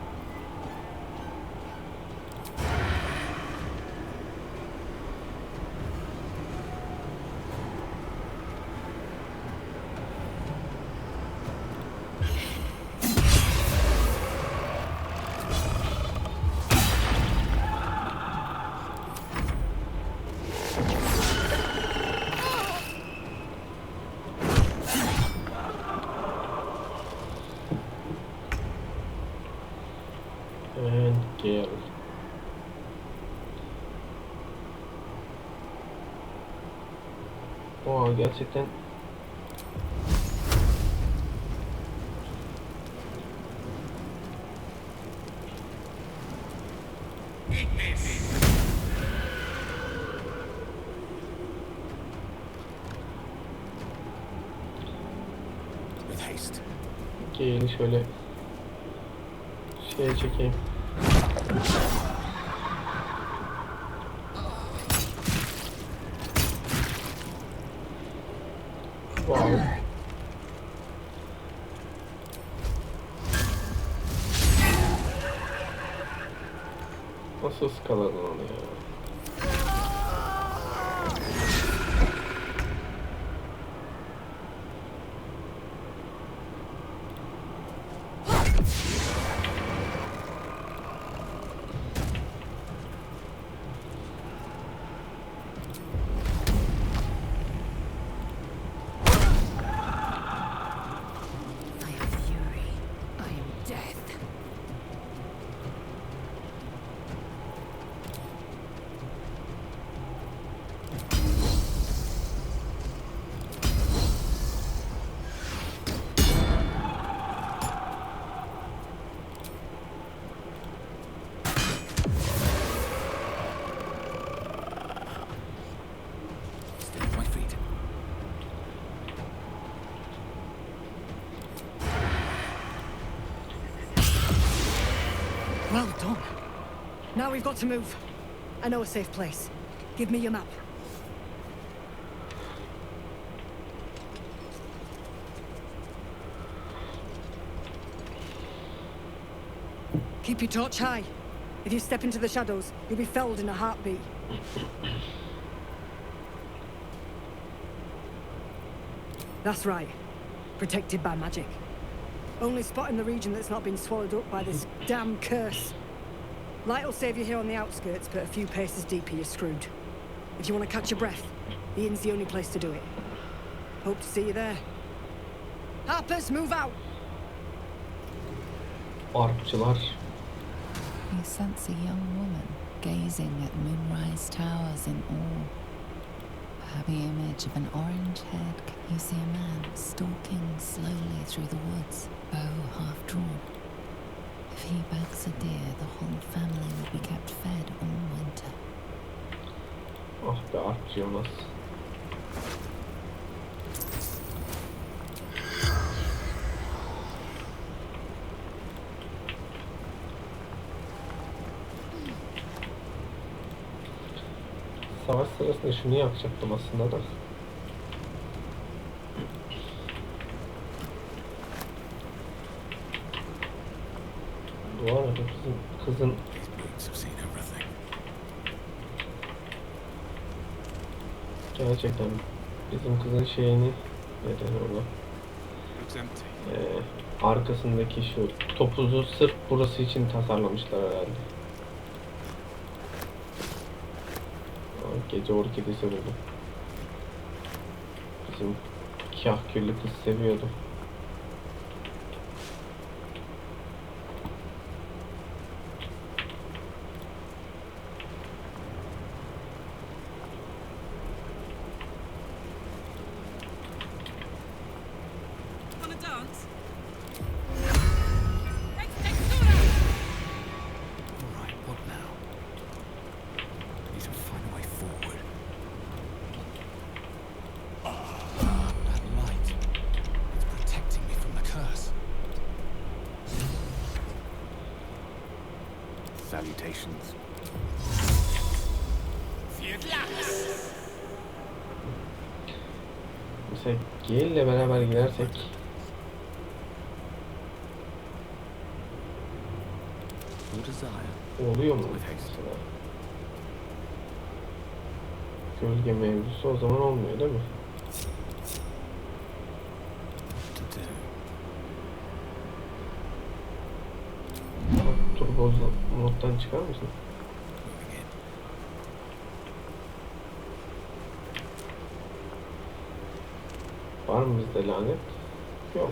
And Gale. Oha gerçekten With haste. Gale'i şöyle şeye çekeyim. Wow. Nasıl skaladın onu ya? I am fury. I am death. Stay at my feet. Well done. Now we've got to move. I know a safe place. Give me your map. Keep your torch high. If you step into the shadows, you'll be felled in a heartbeat. That's right. Protected by magic. Only spot in the region that's not been swallowed up by this damn curse. Light will save you here on the outskirts, but a few paces deeper you're screwed. If you want to catch your breath, the inn's the only place to do it. Hope to see you there. Harpers, move out! Arpçılar. You sense a young woman gazing at moonrise towers in awe. A happy image of an orange-haired. You see a man stalking slowly through the woods, bow half drawn. If he bags a deer, the whole family will be kept fed all winter. Ah be arpçıyamaz. Savaş sırasında şunu yapacaktım aslında da. Bu arada bizim kızın gerçekten bizim kızın şeyini neden orada arkasındaki şu topuzu sırf burası için tasarlamışlar herhalde. Gece orkidesi buldum. Bizim kahküllü kız seviyordu. Salutations. Mesela Gale ile beraber gidersek oluyor mu mesela? Gölge mevzusu o zaman olmuyor değil mi? Turbo moddan çıkar mısın? Var mı bizde lanet? Yok.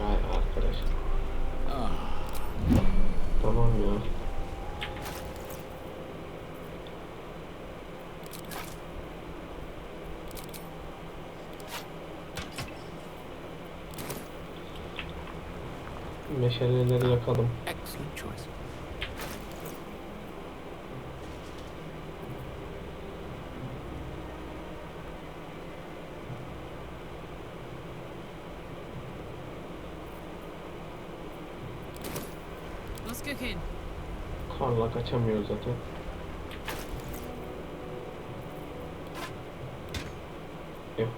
Vay arkadaş. Tamam ya. Meşaleleri yakalım. Excellent choice. What's cooking? Karla kaçamıyor zaten. Yok.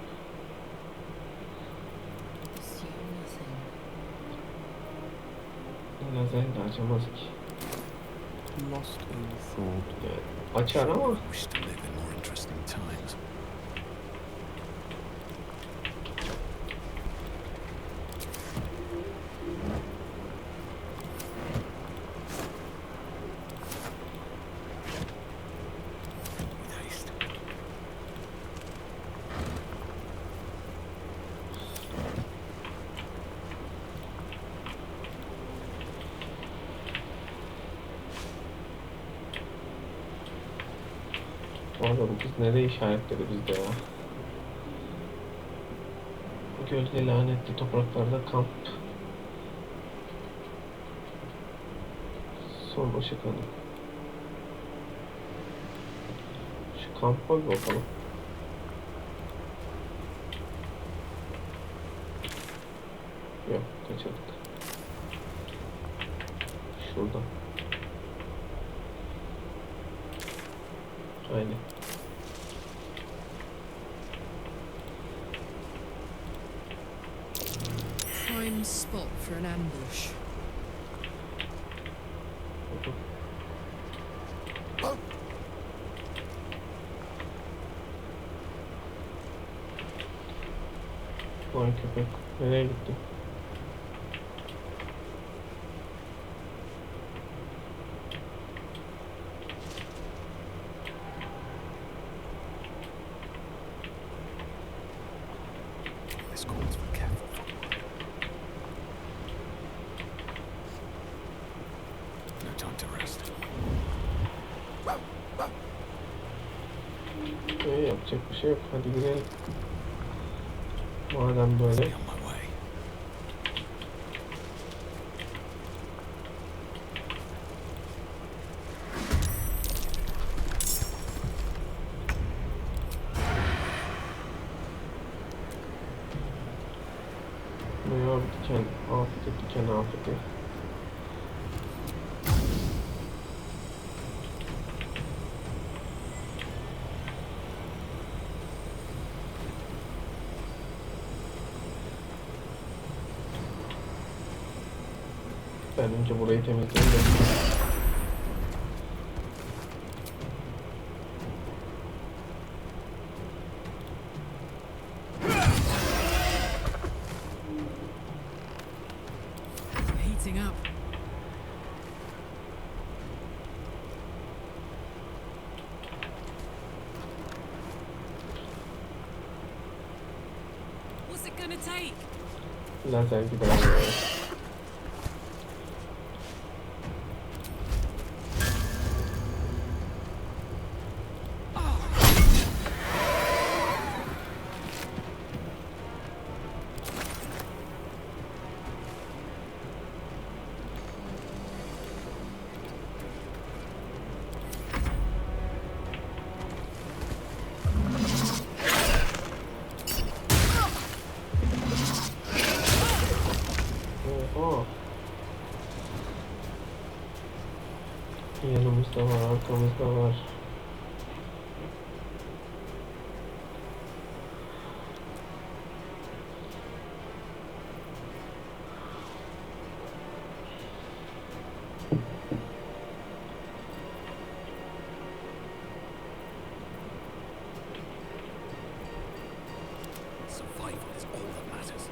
Lazer de açamaz ki. Lost in thought. Yani açar ama Wish to live in more interesting times. orada bu kız nereye işaretledi bizde ya? Gölge lanetli topraklarda kamp. Son ışık hanım. Şu kampa bir bakalım. Yok, kaçırdık. Şurada. Aynen. Prime spot for an ambush. Vay köpek. Nereye gitti? This calls for careful footwork. No time to rest. Yapacak bir şey yok. Hadi gidelim. Madem böyle. Meğer diken afeti, diken afeti. Ben önce burayı temizleyeyim de. Heating up. What's it gonna take? Lazer gibi oluyor. Oha. Yanımızda var, arkamızda var. Survival is all that matters.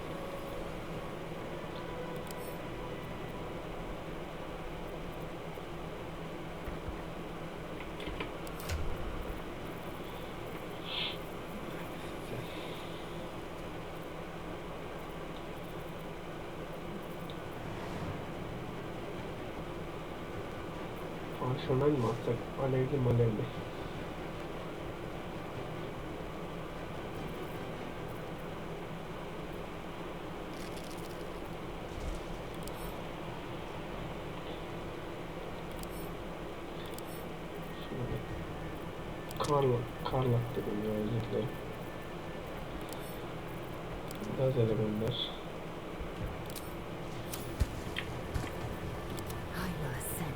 Parşömen mi atsak? Alevli malevli. Karlak dedim ya, özür dilerim. Lazer'e gönder. I will ascend.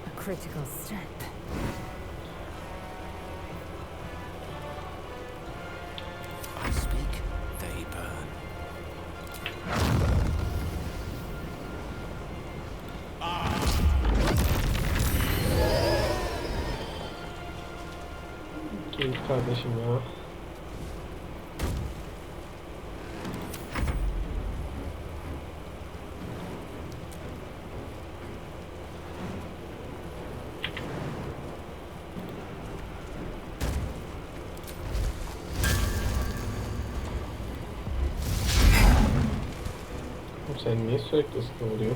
A critical step. I speak, they burn. Keyif kardeşim ya. Sen niye sürekli ıskı vuruyor?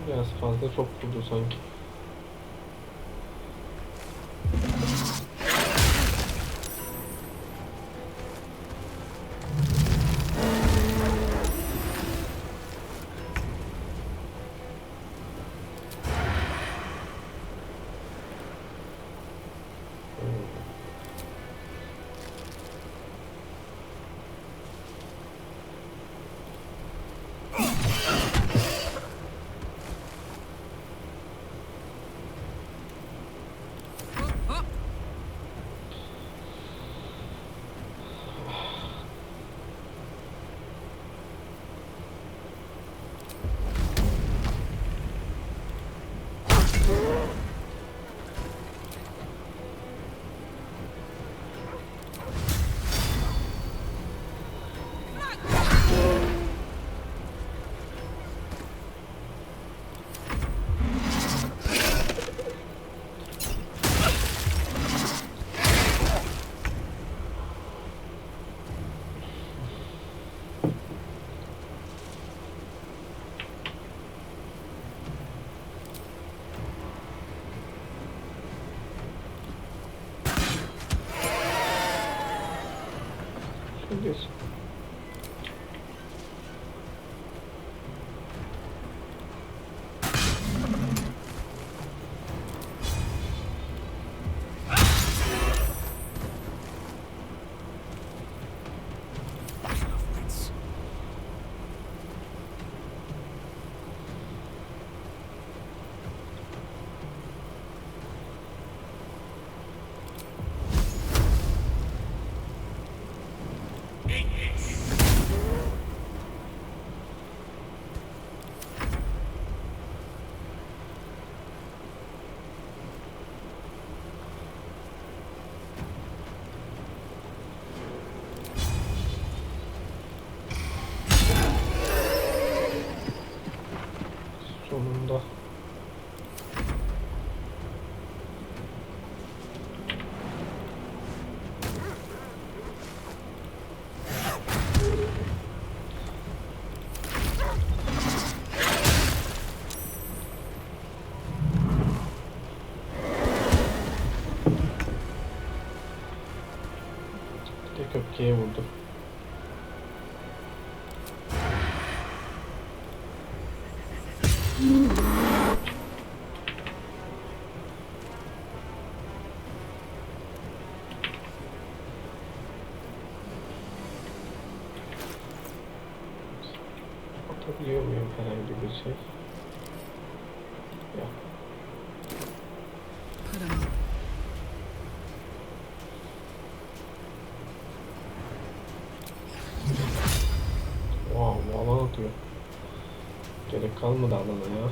Biraz fazla çok vurdu sanki. Ne diyorsun? Sonunda. Bir de köpkeğe vurdu. Atabiliyor muyum herhangi bir şey? Yok. Wow, bu alan atıyor. Gerek kalmadı alana ya.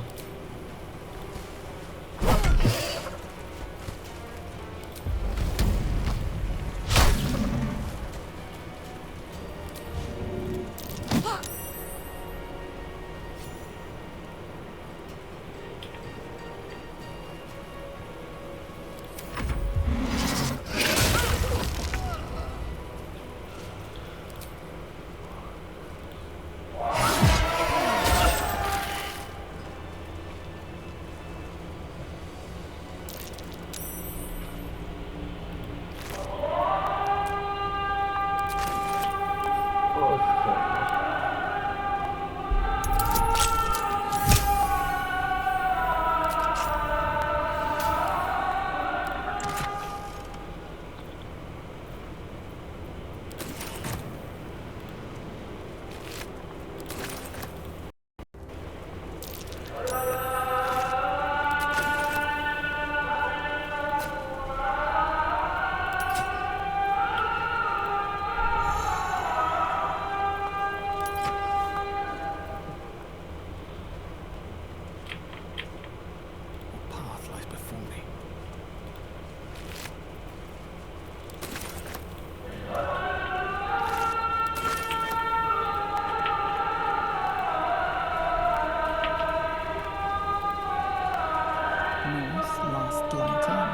North, Last Light Inn.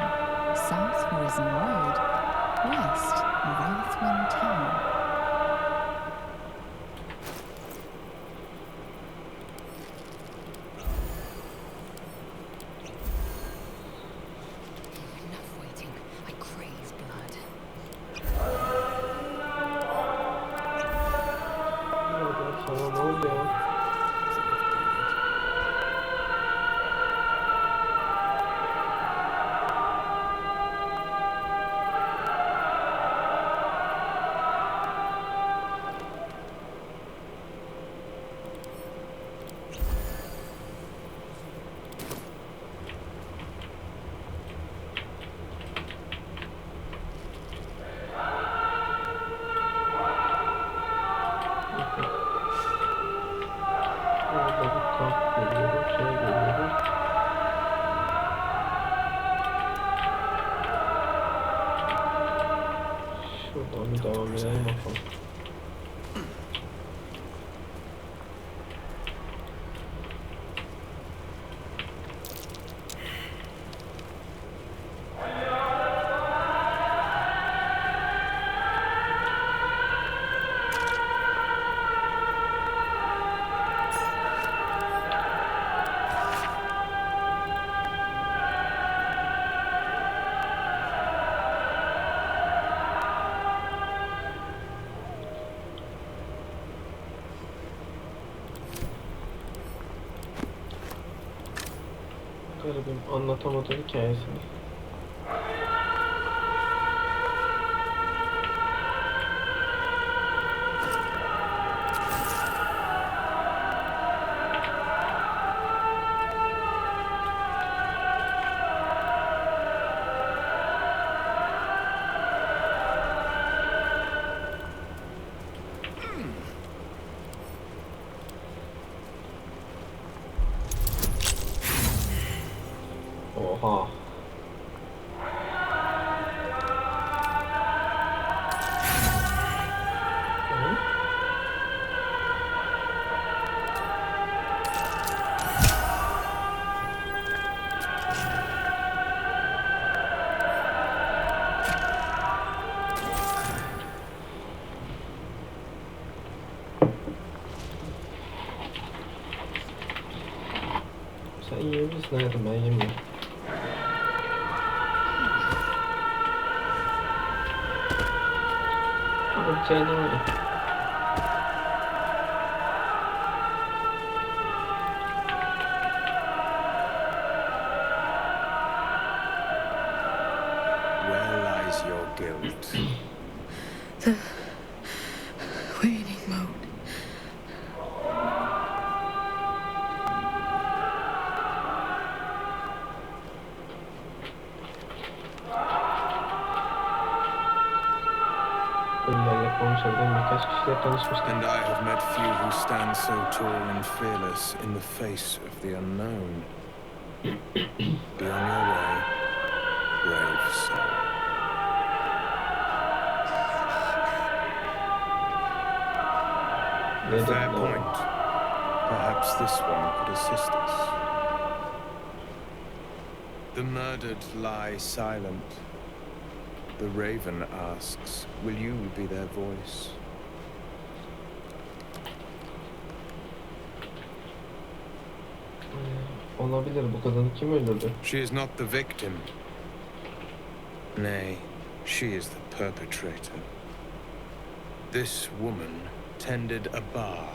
South, Risen Road. West, Wrathwind Town. Enough waiting. I crave blood. Sana ne oldu ya? Orada bir kamp görüyorum, şey görüyorum. Şuradan bir devam edelim bakalım. Abim anlatamadı hikayesini. Oha. Hı? Sen yiyebilirsin hayatım, ben yemiyorum. Çayını öyle. Where lies your guilt? The waiting mode. Ölülerle konuşabilen birkaç kişiyle tanışmıştım. And I have met few who stand so tall and fearless in the face of the unknown. Be on your way, brave soul. Fair point. Perhaps this one could assist us. The murdered lie silent. The raven asks, will you be their voice? Olabilir, bu kadını kim öldürdü? She is not the victim. Nay, she is the perpetrator. This woman tended a bar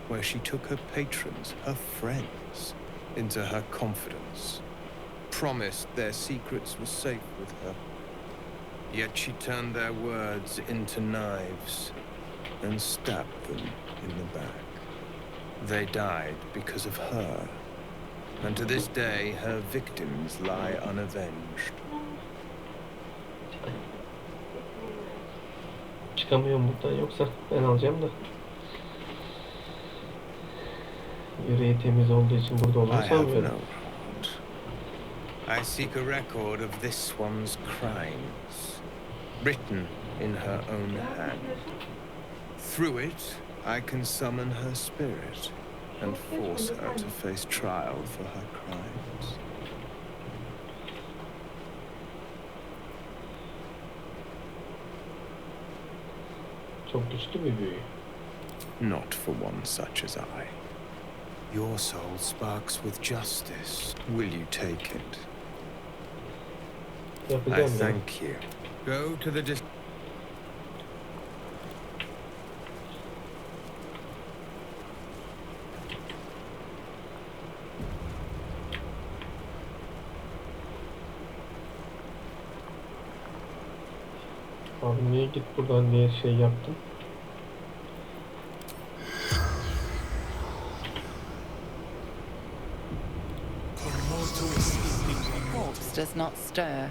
where she took her patrons, her friends, into her confidence, promised their secrets were safe with her. Yet she turned their words into knives and stabbed them in the back. They died because of her, and to this day her victims lie unavenged. Çıkamıyorum buradan, yoksa ben alacağım da. Yüreği temiz olduğu için burada I olduğunu have sanmıyorum. no heart. I seek a record of this one's crimes, written in her own hand. Through it, I can summon her spirit and force her to face trial for her crimes. Çok güçlü bir büyü. Not for one such as I. Your soul sparks with justice. Will you take it? I Yapacağım ya. thank you. Go to the Abi niye git buradan diye şey yaptım. The corpse does not stir.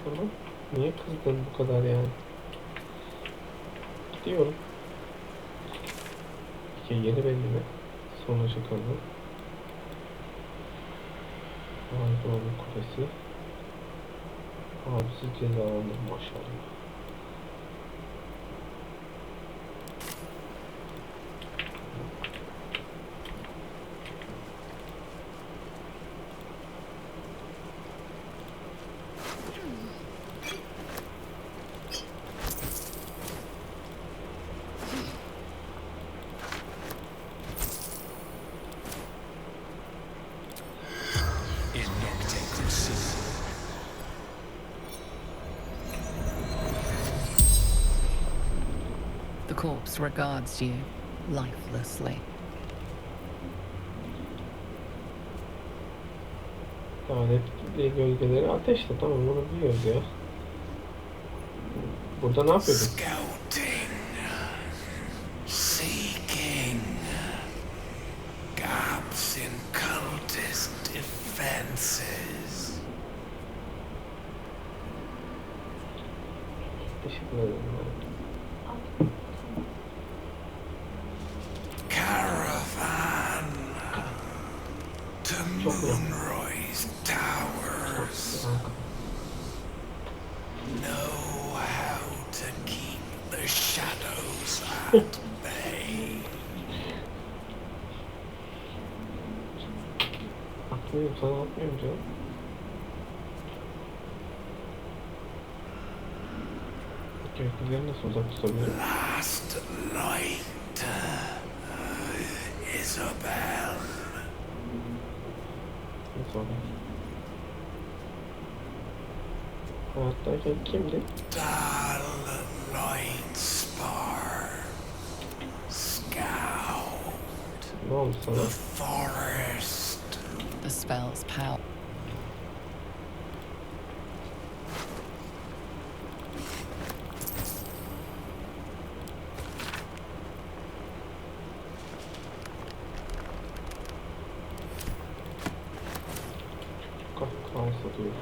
Tamam. Niye kızdın bu kadar yani? Gidiyorum. Yeni belli mi? Sonucu kaldı. Baldur'un kulesi. Abisi cezalandı maşallah. The corpse regards you lifelessly. Lanetli gölgeleri ateşle, tamam bunu biliyoruz ya. Burada ne yapıyordun? Scouting, seeking, gaps in cultist defenses. Teşekkür ederim. Caravan to Moonrise Towers. Know how to keep the shadows at bay. Atmıyorum, sana atmıyorum canım. Gökyüzünden nasıl uzak tutabilirim? Last light, Isabel. Nasıl olur? Hayattayken kimdi? Dull light spar. Scout. Ne oldu sana? The forest. The spell's power. Kalsa diyor.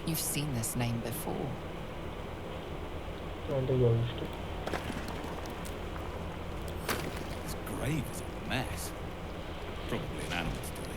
You've seen this name before. Ben de görmüştüm. This grave is a mess. Probably an animal's doing.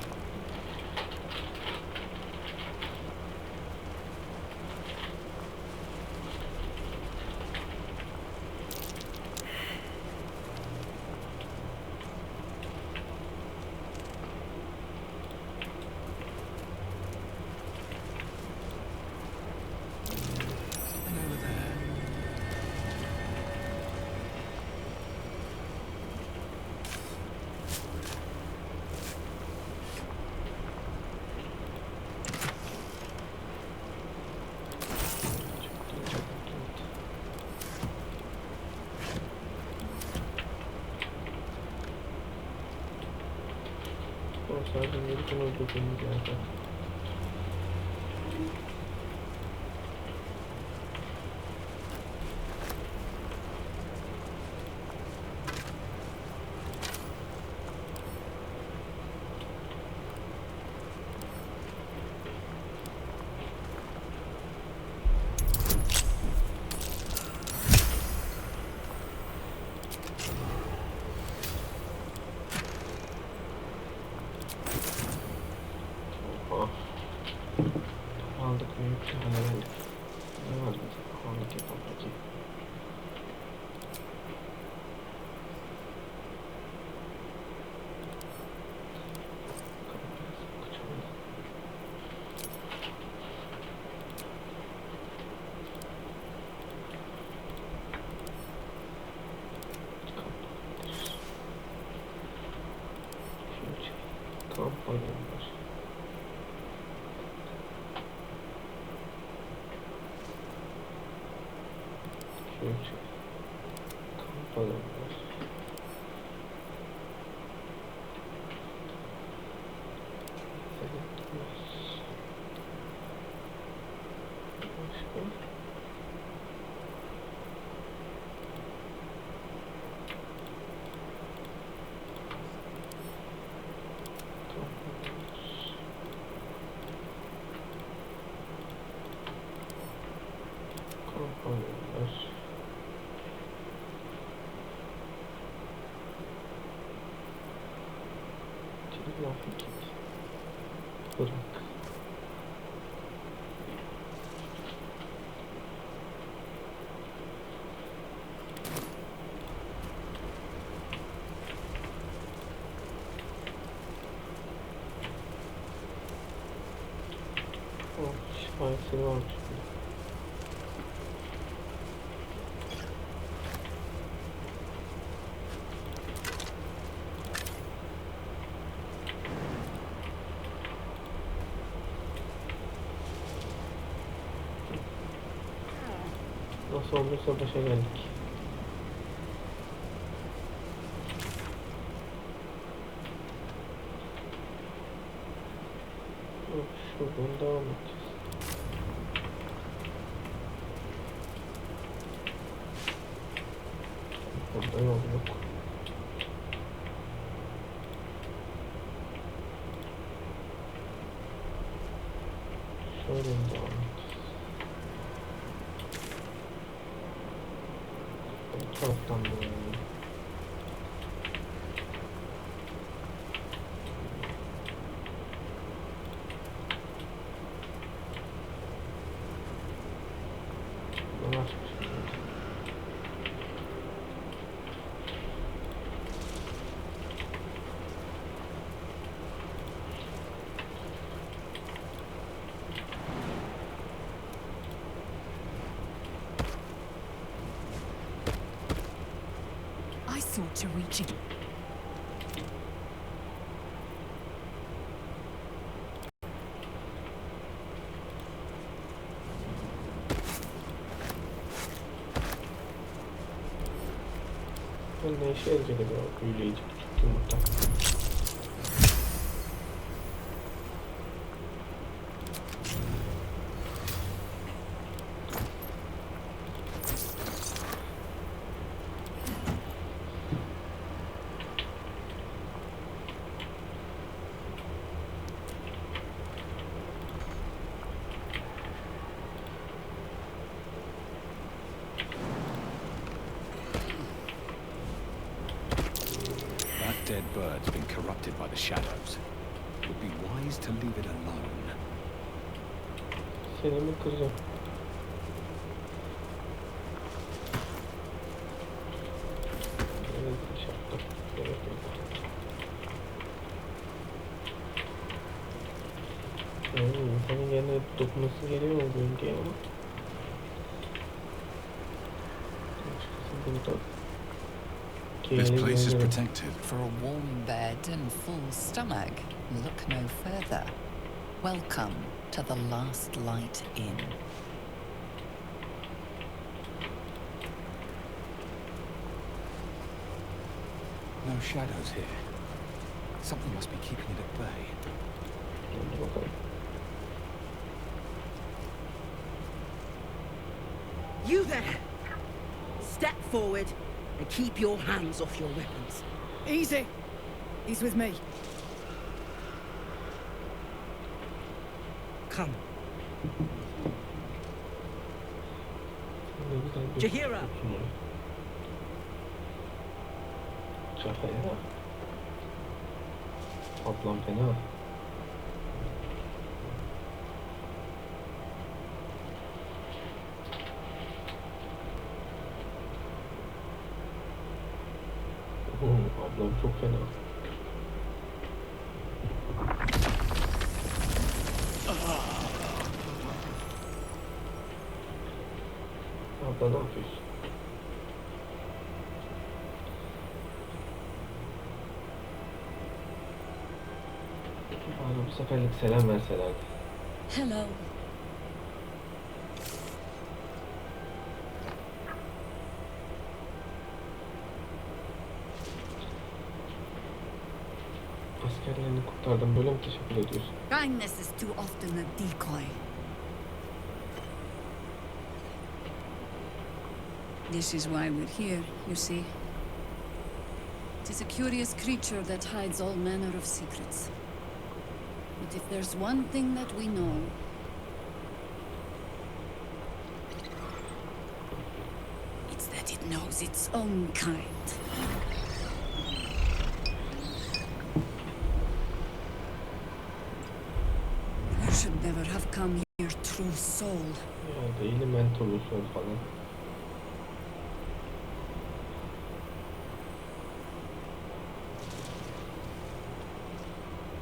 Sadece bir öldürdüğümüz yerde. Aldık büyük halledik. Ne var burada? Aldık yapalım peki. Kamp oynuyorlar. Kamp oynuyorlar. Bırak. Aksini varmış. Nasıl olursa başa geldik. Şuradan devam edeceğiz. Burada yol yok. Şöyle devam edeceğiz. Bu taraftan buraya. I sought to reach it. Ne işe yarayacak acaba büyüleyici küçük yumurta? That dead bird's been corrupted by the shadows. It would be wise to leave it alone. Seni mi kıracağım? Evet, şapka. Evet, insanın yerine dokunması geliyor mu bölgeye ama? This place is protected. For a warm bed and full stomach, look no further. Welcome to the Last Light Inn. No shadows here. Something must be keeping it at bay. You there! Step forward and keep your hands off your weapons. Easy. He's with me. Come. Jahira! Fena. Ablam fena. Ablam çok fena. Abla ne yapıyorsun? Bana bu seferlik selam verselerdi. Hello. Askerlerini kurtardım. Böyle mi teşekkür ediyorsun? Kindness is too often a decoy. This is why we're here, you see. It is a curious creature that hides all manner of secrets. But if there's one thing that we know, it's that it knows its own kind. You should never have come here, true soul. Ya değilim mentolusun falan.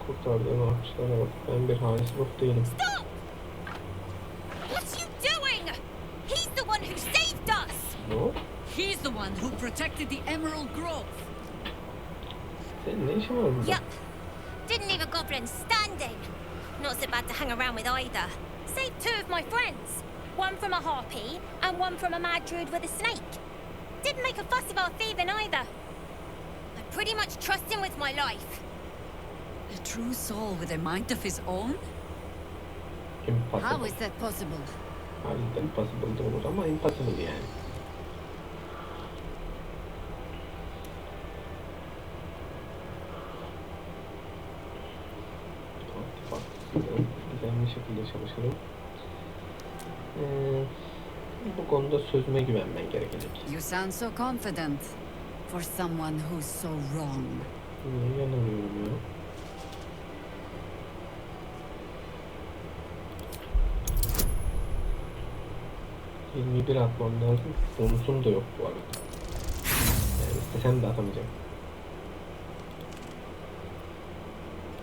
Kurtardığım ağaçlara bak. Ben bir halis ruh değilim. who protected the Emerald Grove. Senin ne işin var burada? Yup. Didn't leave a goblin standing. Not so bad to hang around with either. Saved two of my friends. One from a harpy and one from a mad druid with a snake. Didn't make a fuss about thieving either. I pretty much trust him with my life. A true soul with a mind of his own? Impossible. How is that possible? Harbiden possible da olur ama impossible yani. Güzel bir şekilde çalışalım. Bu konuda sözüme güvenmen gerekecek. You sound so confident for someone who's so wrong. Niye yanılıyorum ya? ...21 atmam lazım. Bonusum da yok bu arada. Yani istesem de atamayacağım.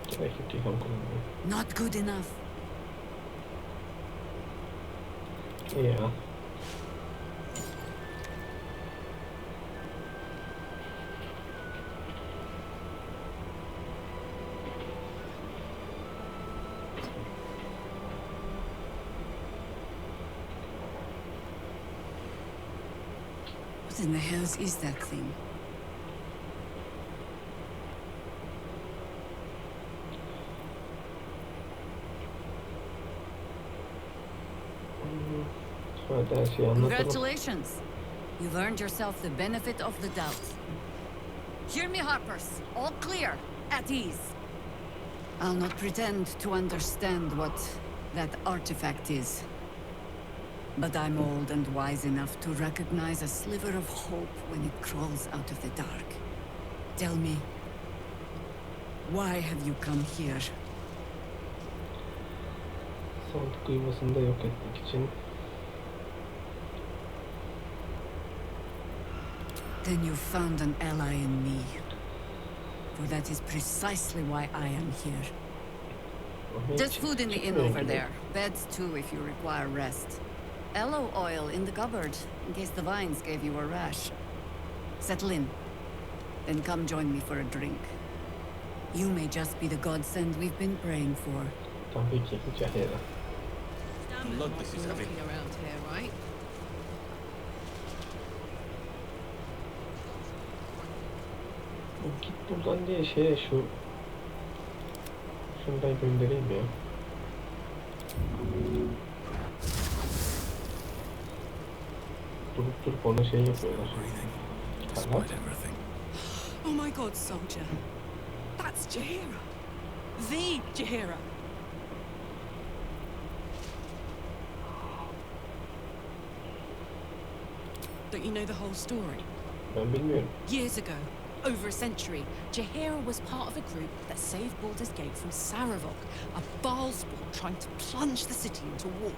Gerek yok, ilham kullanmıyorum. Not good enough. Ya. What in the hells is that thing? Hadi her şeyi anlatalım. Congratulations. You've earned yourself the benefit of the doubt. Hear me, Harpers. All clear. At ease. I'll not pretend to understand what that artifact is. But I'm old and wise enough to recognize a sliver of hope when it crawls out of the dark. Tell me, why have you come here? Sandık yuvasını da yok etmek için. Then you found an ally in me. For that is precisely why I am here. There's food in the inn over there. Beds too if you require rest. Aloe oil in the cupboard, in case the vines gave you a rash. Settle in. Then come join me for a drink. You may just be the godsend we've been praying for. Tabii ki Cahera. Look, this is having around here, right? Git buradan diye şunu ben göndereyim ya. Durup ona şey yapıyorlar. Tamam. Oh my god, soldier. That's Jahira. The Jahira. Don't you know the whole story? Ben bilmiyorum. Years ago, over a century, Jahira was part of a group that saved Baldur's Gate from Saravok, a Baalspawn trying to plunge the city into war.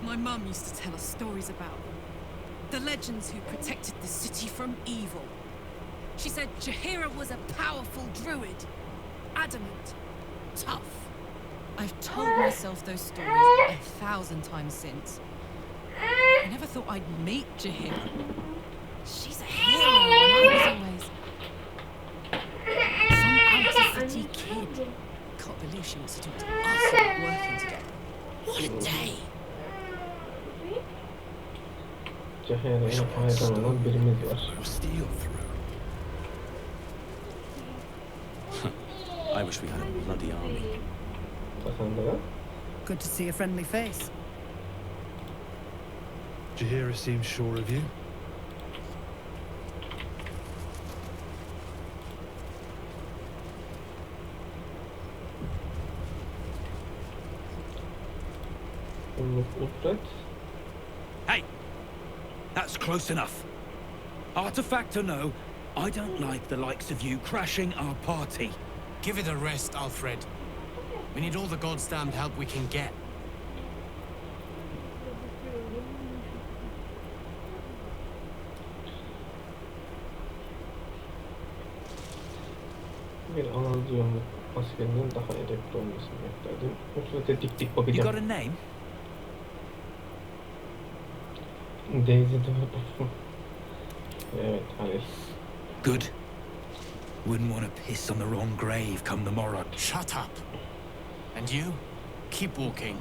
My mum used to tell us stories about them. The legends who protected the city from evil. She said Jahira was a powerful druid. Adamant. Tough. I've told myself those stories 1,000 times since. I never thought I'd meet Jahira. She's a hero, and I was always some out-of-city kid. Can't believe she wants to talk to us about working together. What a day! Cahera'ya hayran olan birimiz var. I wish we had a bloody army. Good to see a friendly face. Jahira seems sure of you. Hey! That's close enough. Artifact or no, I don't like the likes of you crashing our party. Give it a rest, Alfred. We need all the goddamned help we can get. Bir Anadolu askerinin daha edepli olmasını beklerdim. Yoksa dik dik bakacağım. You got a name? Daisy de Evet, Halil. Good. Wouldn't want to piss on the wrong grave come the morrow. Shut up. And you? Keep walking.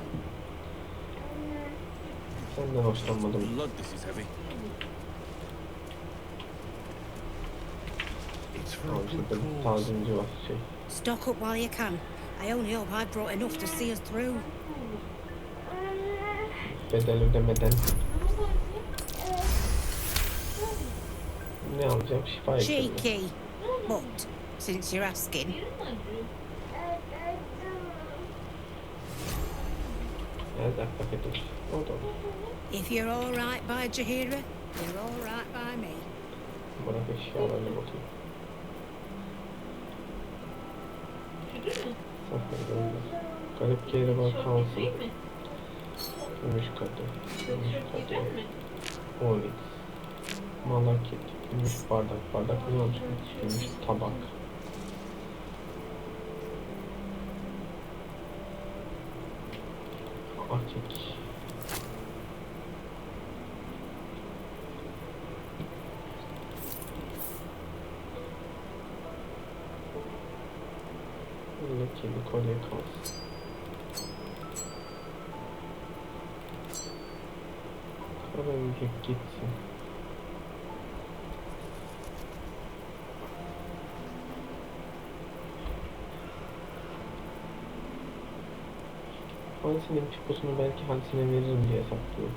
Senden hoşlanmadım. Blood, this is heavy. It's for a Tamam, good şurada bir cause. tazimci var şey. Stock up while you can. I only hope I've brought enough to see us through. Bedel ödemeden. Ne alacağım? Şifa ekledim. Cheeky. But, since you're asking, Erzak paketi. O da olur. if you're all right by Jahira, you're all right by me. Bırak eşyalarına bakayım. Sakın gönder. Garip geri bak kalsın. Gümüş katı. Gümüş katı. Onyx. Malakit. Gümüş bardak. Bardak ne olacak? Gümüş tabak. Akik. Lekeli kolye kalsın. Karayüzük gitsin. Hansinin piposunu belki Hansine veririm diye saklıyorum.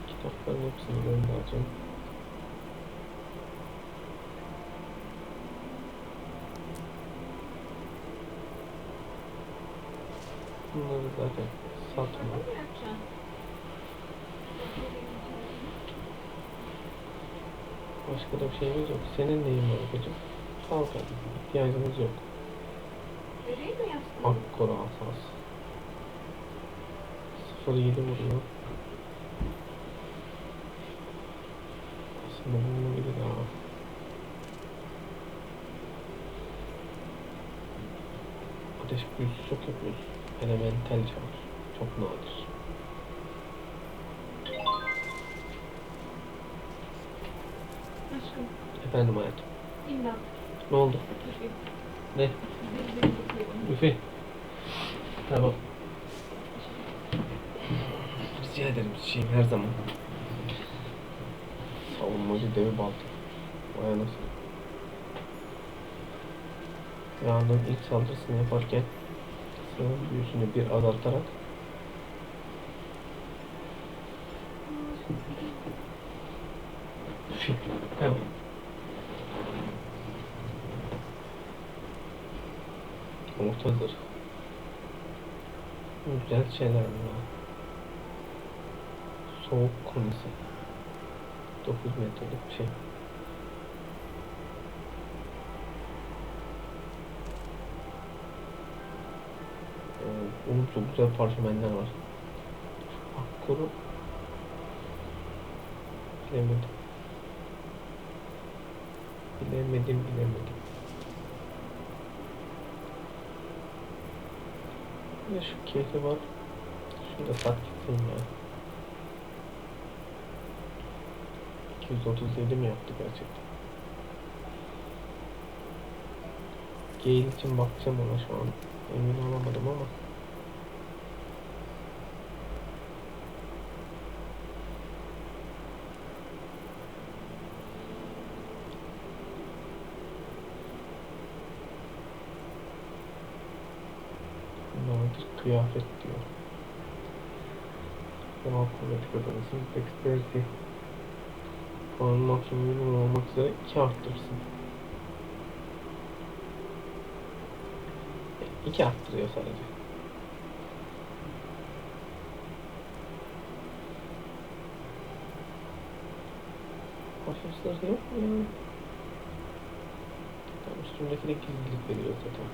Kitapların hepsini göndereceğim. Bunları zaten satma. Başka da bir şeyimiz yok. Senin neyin var hocam? Sağ ol kardeşim. İhtiyacımız yok. Akkora asas. 0.7 vuruyor. Aslında bulunabilir ha. Ateş büyüsü çok yapıyoruz. Elemental çağır. Çok nadir. Aşkım. Efendim hayatım. İmdat. Ne oldu? Ne? Büfe. Tamam. Rica ederim şeyim her zaman. Savunmacı devi baldır. Vay anasını. Yağının ilk saldırısını yaparken sığın büyüsünü bir azaltarak tamam. Orta zırh. Güzel şeyler bunlar. Soğuk konisi. 9 metrelik bir şey. Çok güzel parşömenler var. Akkoru bilemedim. Bilemedim. Bir de şu keyfi var. Şunu da sat gitsin ya. 237 mi yaptı gerçekten? Gale için bakacağım ona şu an. Emin olamadım ama. Nadir kıyafet diyor. Doğal kuvvet kazanırsın. Dexterity. Puanın maksimum olmak üzere 2 arttırsın. 2 arttırıyor sadece. Başarısızları yok mu ya? Tamam, üstündeki de gizlilik veriyor zaten.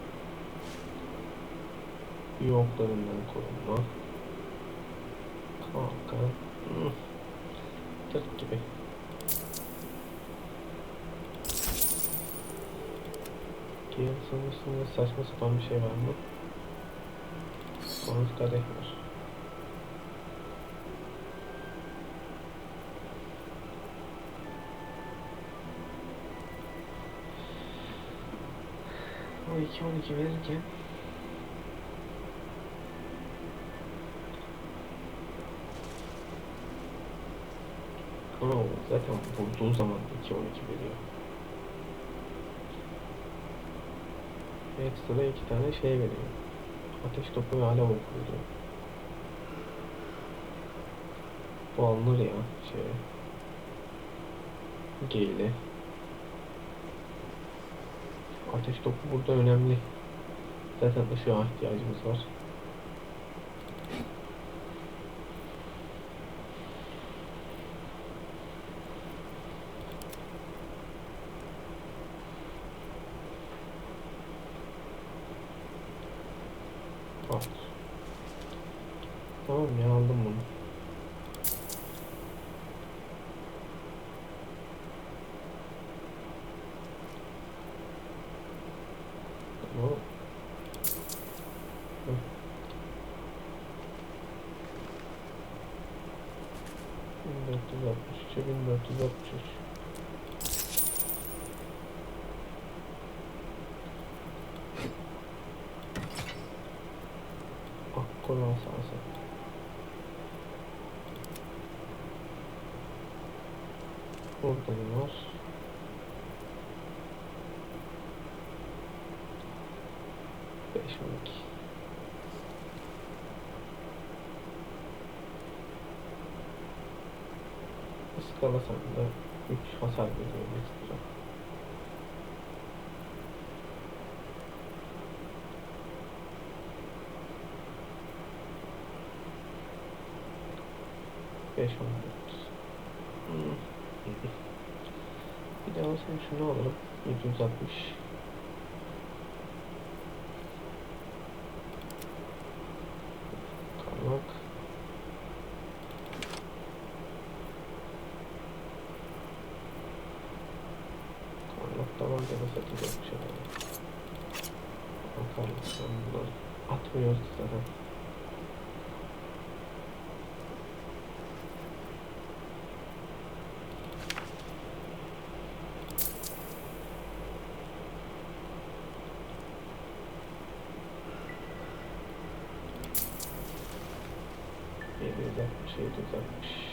Yoklarından korunma. Kalkan. Tırt gibi. Gale sanırsında saçma sapan bir şey var mı? Bronz kadeh var. 12 verirken zaten vurduğu zaman 2-12 veriyor. Ekstra 2 tane şey veriyor. Ateş topu ve alev oku veriyor. Bu alınır ya şeye. Gale. Ateş topu burada önemli. Zaten ışığa ihtiyacımız var. Al. Tamam ya, aldım bunu. Tamam. 1463'e 1463. Akkor asası. Burada ne var? Beş 12. Iskalasan da 3 hasar veriyor ekstra. Beş 14. Bir de alsam şunu alırım. 760. Kalmak. Tamam, da satacak bir şey var. Bakalım, bunları atmıyoruz zaten. %760, 760.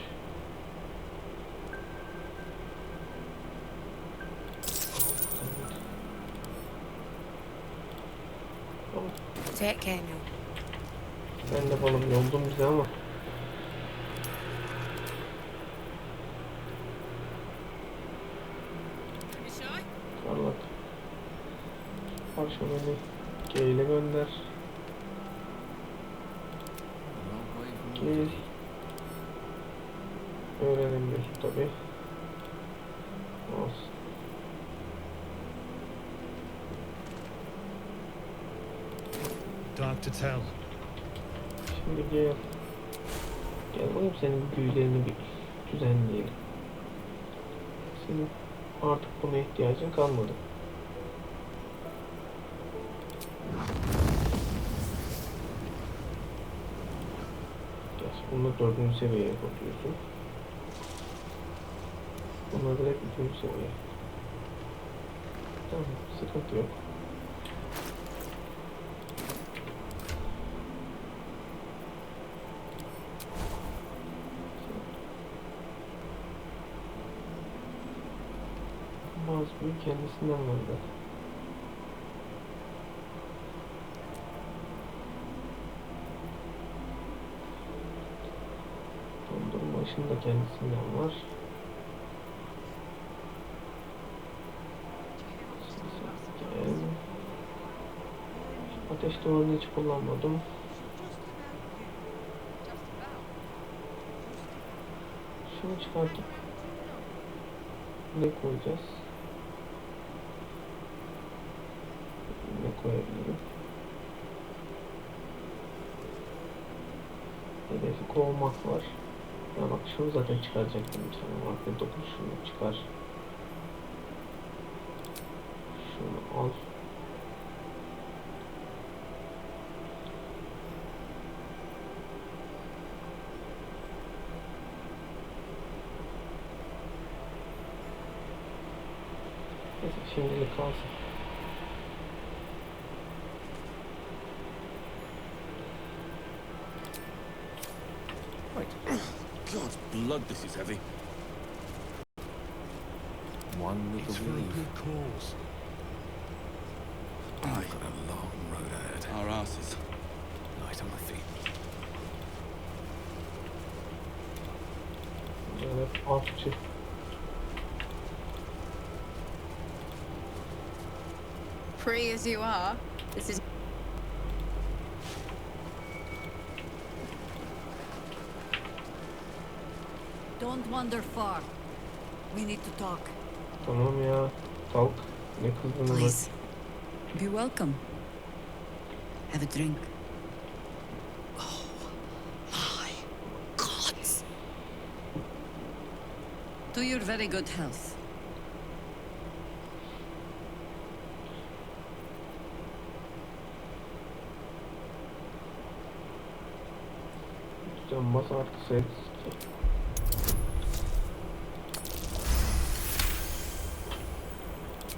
Take care now. Ben de balım yoldum bize ama. Parlak. Akşam beni Gale'e gönder. Gale. Öğrenemiyorsun tabi. Olsun. Dark to tell. Şimdi gel. Gel bakayım, senin büyülerini bir düzenleyelim. Senin artık buna ihtiyacın kalmadı. Gel, bunu 4. seviyeye koyuyorsun. Bunu direkt 3. seviyeye. Tamam, sıkıntı yok. Bazı büyü kendisinden var zaten. Dondurma başında kendisinden var. Ateş duvarını hiç kullanmadım. Şunu çıkartıp ne koyacağız? Ne koyabilirim? Hedefi kovmak var. Ya bak, şunu zaten çıkaracaktım bir tane. Bak, dokun şunu çıkar. Şunu al. Neyse, şimdilik kalsın. blood, this is heavy. One with It's the for a weave. good cause. I've got a long road ahead. Our asses. Light on my feet. Yani avcı. Free as you are, this is... Don't wander far. We need to talk. Tamam ya. Kalk. Ne kızdın ona? Please. Be welcome. Have a drink. Gods! To your very good health. Can bas artı set.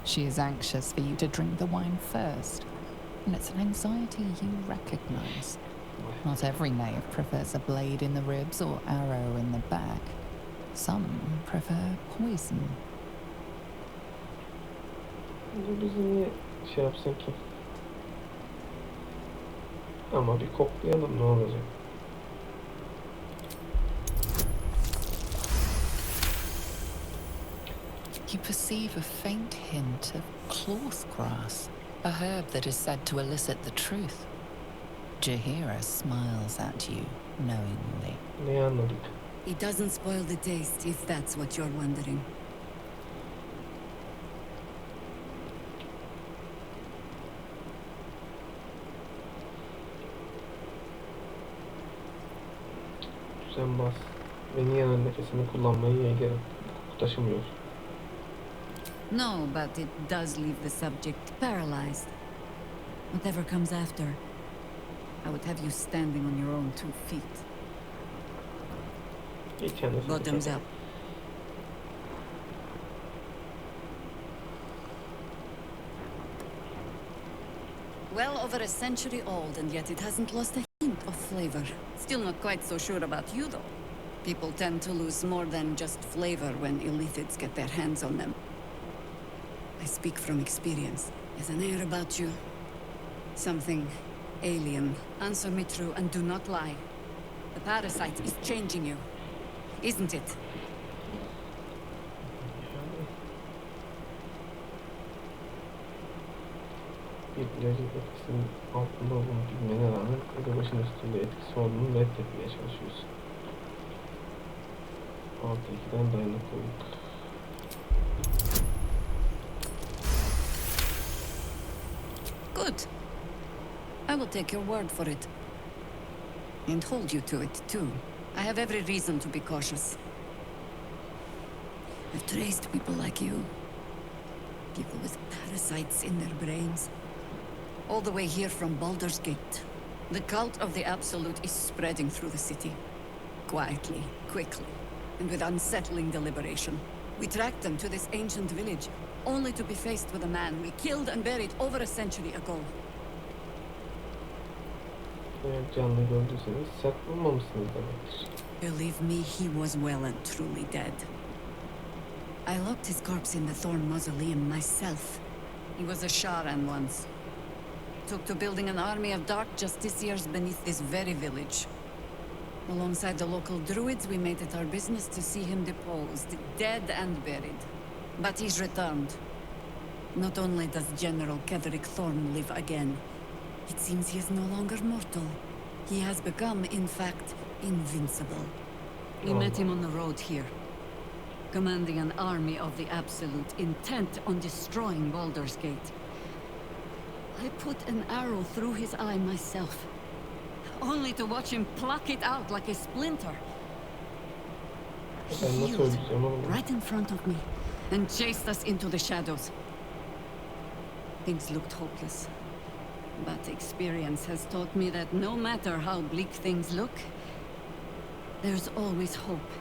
She is anxious for you to drink the wine first, and it's an anxiety you recognize. Not every knave prefers a blade in the ribs or arrow in the back. Some prefer poison. Biz niye şey yapsın ki? Ama bir koklayalım, ne olacak? You perceive a faint hint of cloth grass, a herb that is said to elicit the truth. Jahira smiles at you knowingly. Ne anladık? It doesn't spoil the taste, if that's what you're wondering. Sen bas. Beni yanan nefesini kullanmayı yeğlerim. Koku taşımıyor. No, but it does leave the subject paralyzed. Whatever comes after, I would have you standing on your own 2 feet. Geçen de Bottoms up. Well over a century old, and yet it hasn't lost a hint of flavor. Still not quite so sure about you, though. People tend to lose more than just flavor when illithids get their hands on them. I speak from experience. There's an air about you. Something alien. Answer me true and do not lie. The parasite is changing you, isn't it? Bir ilacın etkisinin altında olduğunu bilmene rağmen başın üstünde etkisi olduğunu reddetmeye çalışıyorsun. 6-2'den dayanıklılık. Good. I will take your word for it. And hold you to it, too. I have every reason to be cautious. I've traced people like you. People with parasites in their brains. All the way here from Baldur's Gate. The cult of the Absolute is spreading through the city. Quietly, quickly, and with unsettling deliberation. We tracked them to this ancient village, only to be faced with a man we killed and buried over a century ago. Eğer canlı gördüyseniz sert bulmamışsınız demektir. Believe me, he was well and truly dead. I locked his corpse in the Thorn Mausoleum myself. He was a Sharan once. Took to building an army of dark justiciars beneath this very village. Alongside the local druids, we made it our business to see him deposed, dead and buried. But he's returned. Not only does General Ketherick Thorn live again, it seems he is no longer mortal. He has become, in fact, invincible. We met him on the road here, commanding an army of the Absolute, intent on destroying Baldur's Gate. I put an arrow through his eye myself, only to watch him pluck it out like a splinter. He healed right in front of me and chased us into the shadows. Things looked hopeless. But experience has taught me that no matter how bleak things look, there's always hope.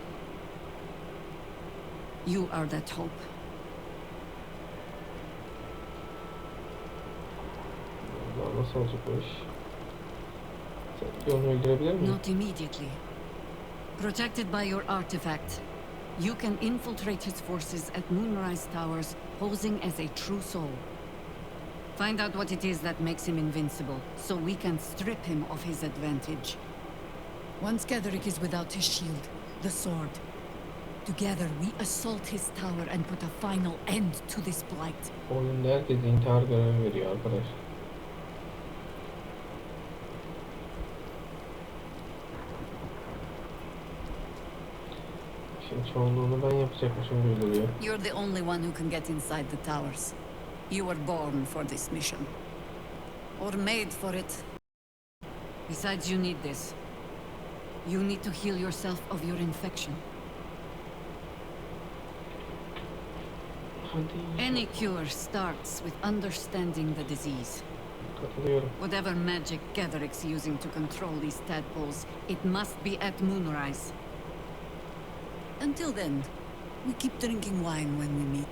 You are that hope. Nasıl olacak bu iş? Sen bir onu öldürebilir miyim? Not immediately. Protected by your artifact, you can infiltrate his forces at Moonrise Towers, posing as a true soul. Find out what it is that makes him invincible, so we can strip him of his advantage. Once Gederick is without his shield, the sword, together we assault his tower and put a final end to this blight. Oyunda herkes intihar görevi veriyor arkadaş. Şimdi çoğunluğunu ben yapacakmışım gibi duruyor. You're the only one who can get inside the towers. You were born for this mission. Or made for it. Besides, you need this. You need to heal yourself of your infection. Any cure starts with understanding the disease. Whatever magic Gederick's using to control these tadpoles, it must be at Moonrise. Until then, we keep drinking wine when we meet.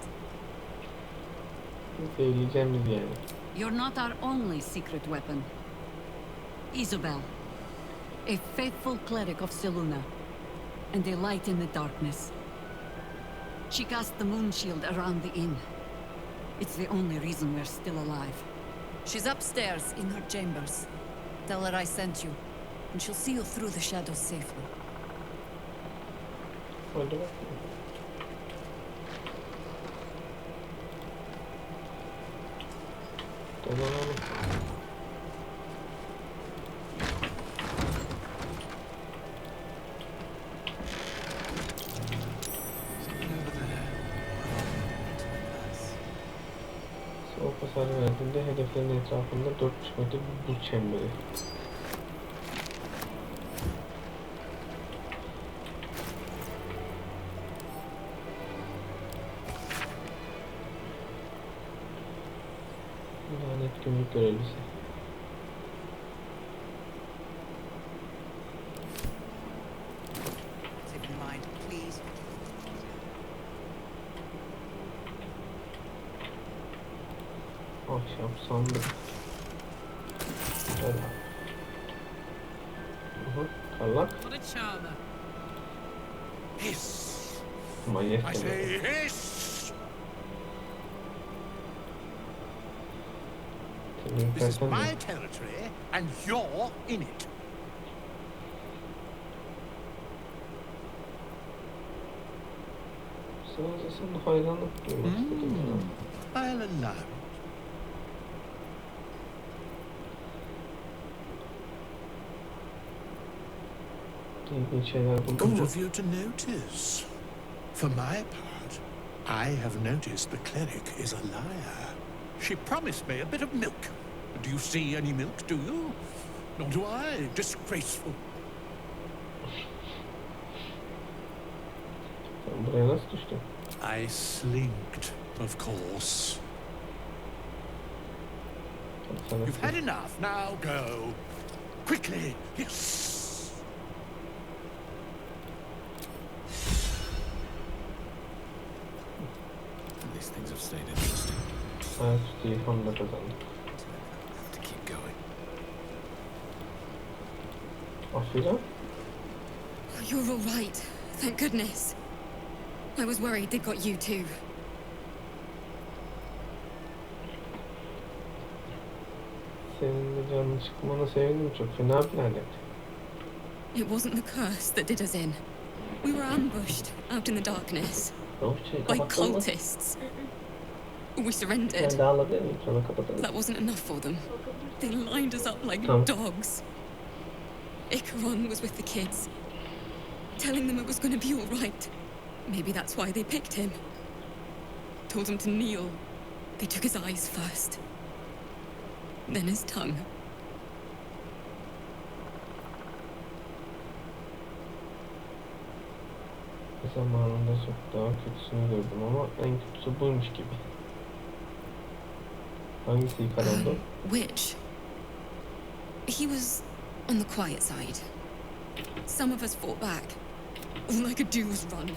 You're not our only secret weapon. Isabel, a faithful cleric of Selûne, and a light in the darkness. She cast the moon shield around the inn. It's the only reason we're still alive. She's upstairs in her chambers. Tell her I sent you, and she'll see you through the shadows safely. Soğuk hasar verdiğinde hedeflerin etrafında 4,5 metre bir buz çemberi. Lanet gümrük görevlisi. Ahşap sandık. Güzel. Kallak. What a charmer. Hiss. Manyak. I say hiss. This is my territory, and you're in it. Sınırsız hayranlık duymak istedim ya. I'll allow it. Good of you to notice. For my part, I have noticed the cleric is a liar. She promised me a bit of milk. Do you see any milk, do you? Nor do I. Disgraceful. I slinked, of course. You've had enough. Now go. Quickly. Yes. These things have stayed interesting. Have to keep going. You're all right. Thank goodness. I was worried they got you too. Senin de canını çıkmana sevindim, çok fena bir lanet. It wasn't the curse that did us in. We were ambushed out in the darkness by cultists. We surrendered. That wasn't enough for them. They lined us up like dogs. Icaron was with the kids, telling them it was going to be all right. Maybe that's why they picked him. Told him to kneel. They took his eyes first, then his tongue. Zamanında çok daha kötüsünü gördüm ama en kötüsü buymuş gibi. Hangisi yıkanıldı? Which? He was on the quiet side. Some of us fought back. All I could do was run.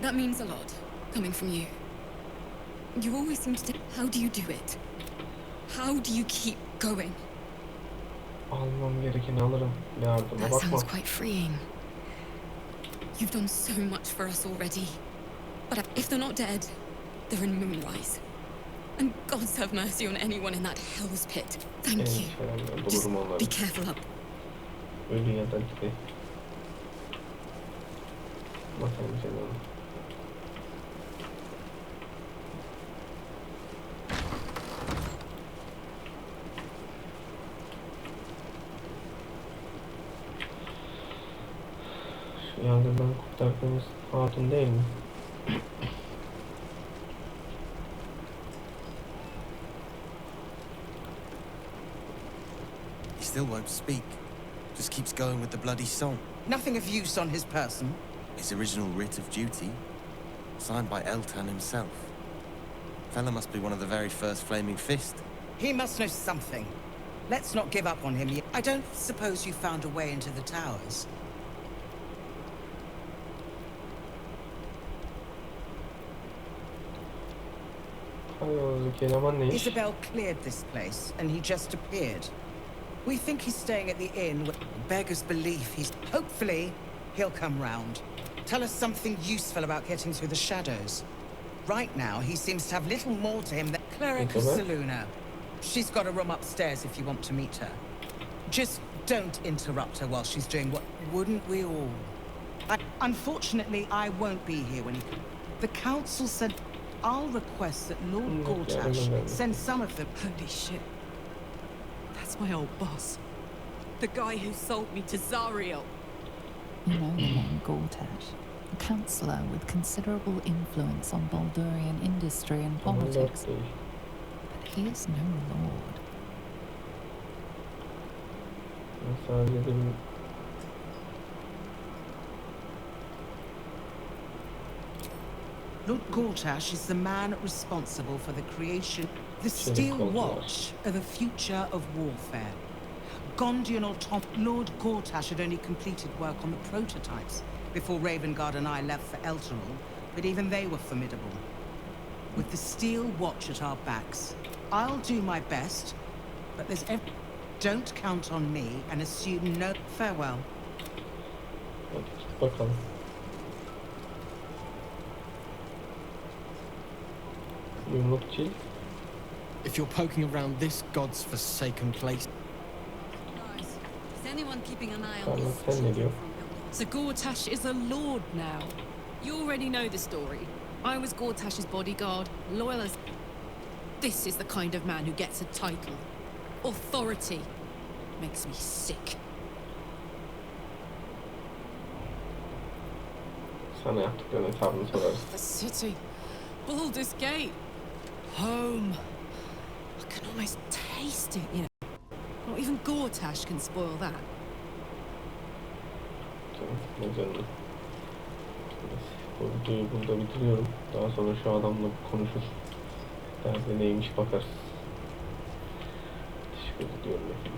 That means a lot, coming from you. You always seem to... How do you do it? How do you keep going? Almam gerekeni alırım. Yardıma That bakma. sounds quite freeing. You've done so much for us already. But if they're not dead, they're in Moonrise. And God's have mercy on anyone in that hell's pit. Thank you. Just be careful up. Ölü ya da gide. Bakayım canım. Şu yangından kurtardığımız hatun değil mi? He still won't speak. Just keeps going with the bloody song. Nothing of use on his person. His original writ of duty, signed by Eltan himself. Fella must be one of the very first Flaming Fist. He must know something. Let's not give up on him yet. I don't suppose you found a way into the towers? Isabel cleared this place, and he just appeared. We think he's staying at the inn. Beggars belief he's... Hopefully, he'll come round. Tell us something useful about getting through the shadows. Right now, he seems to have little more to him than Cleric Saluna. She's got a room upstairs if you want to meet her. Just don't interrupt her while she's doing what... Wouldn't we all? Unfortunately, I won't be here when he... The council said... I'll request that Lord Gortash send some of them... Holy shit. That's my old boss. The guy who sold me to Zariel. You know the name Gortash, a councillor with considerable influence on Baldurian industry and politics. But he is no lord. Lord Gortash is the man responsible for the creation, the Steel Watch of the future of warfare. Gondian Lord Gortash had only completed work on the prototypes before Ravengard and I left for Elturel, but even they were formidable. With the Steel Watch at our backs, I'll do my best, but don't count on me and assume no farewell. Bakalım. If you're poking around this god's forsaken place... Guys, is anyone keeping an eye on this? So Gortash is a lord now. You already know the story. I was Gortash's bodyguard, loyal as... This is the kind of man who gets a title. Authority. Makes me sick. Sana yaptıklarının hesabını sorarız. The city. Baldur's Gate. Home. I can almost taste it, you know. Not even Gortash can spoil that. Ne canım. Bu videoyu burada bitiriyorum. Daha sonra şu adamla konuşur. Derdi neymiş bakarız. Teşekkür ediyorum efendim.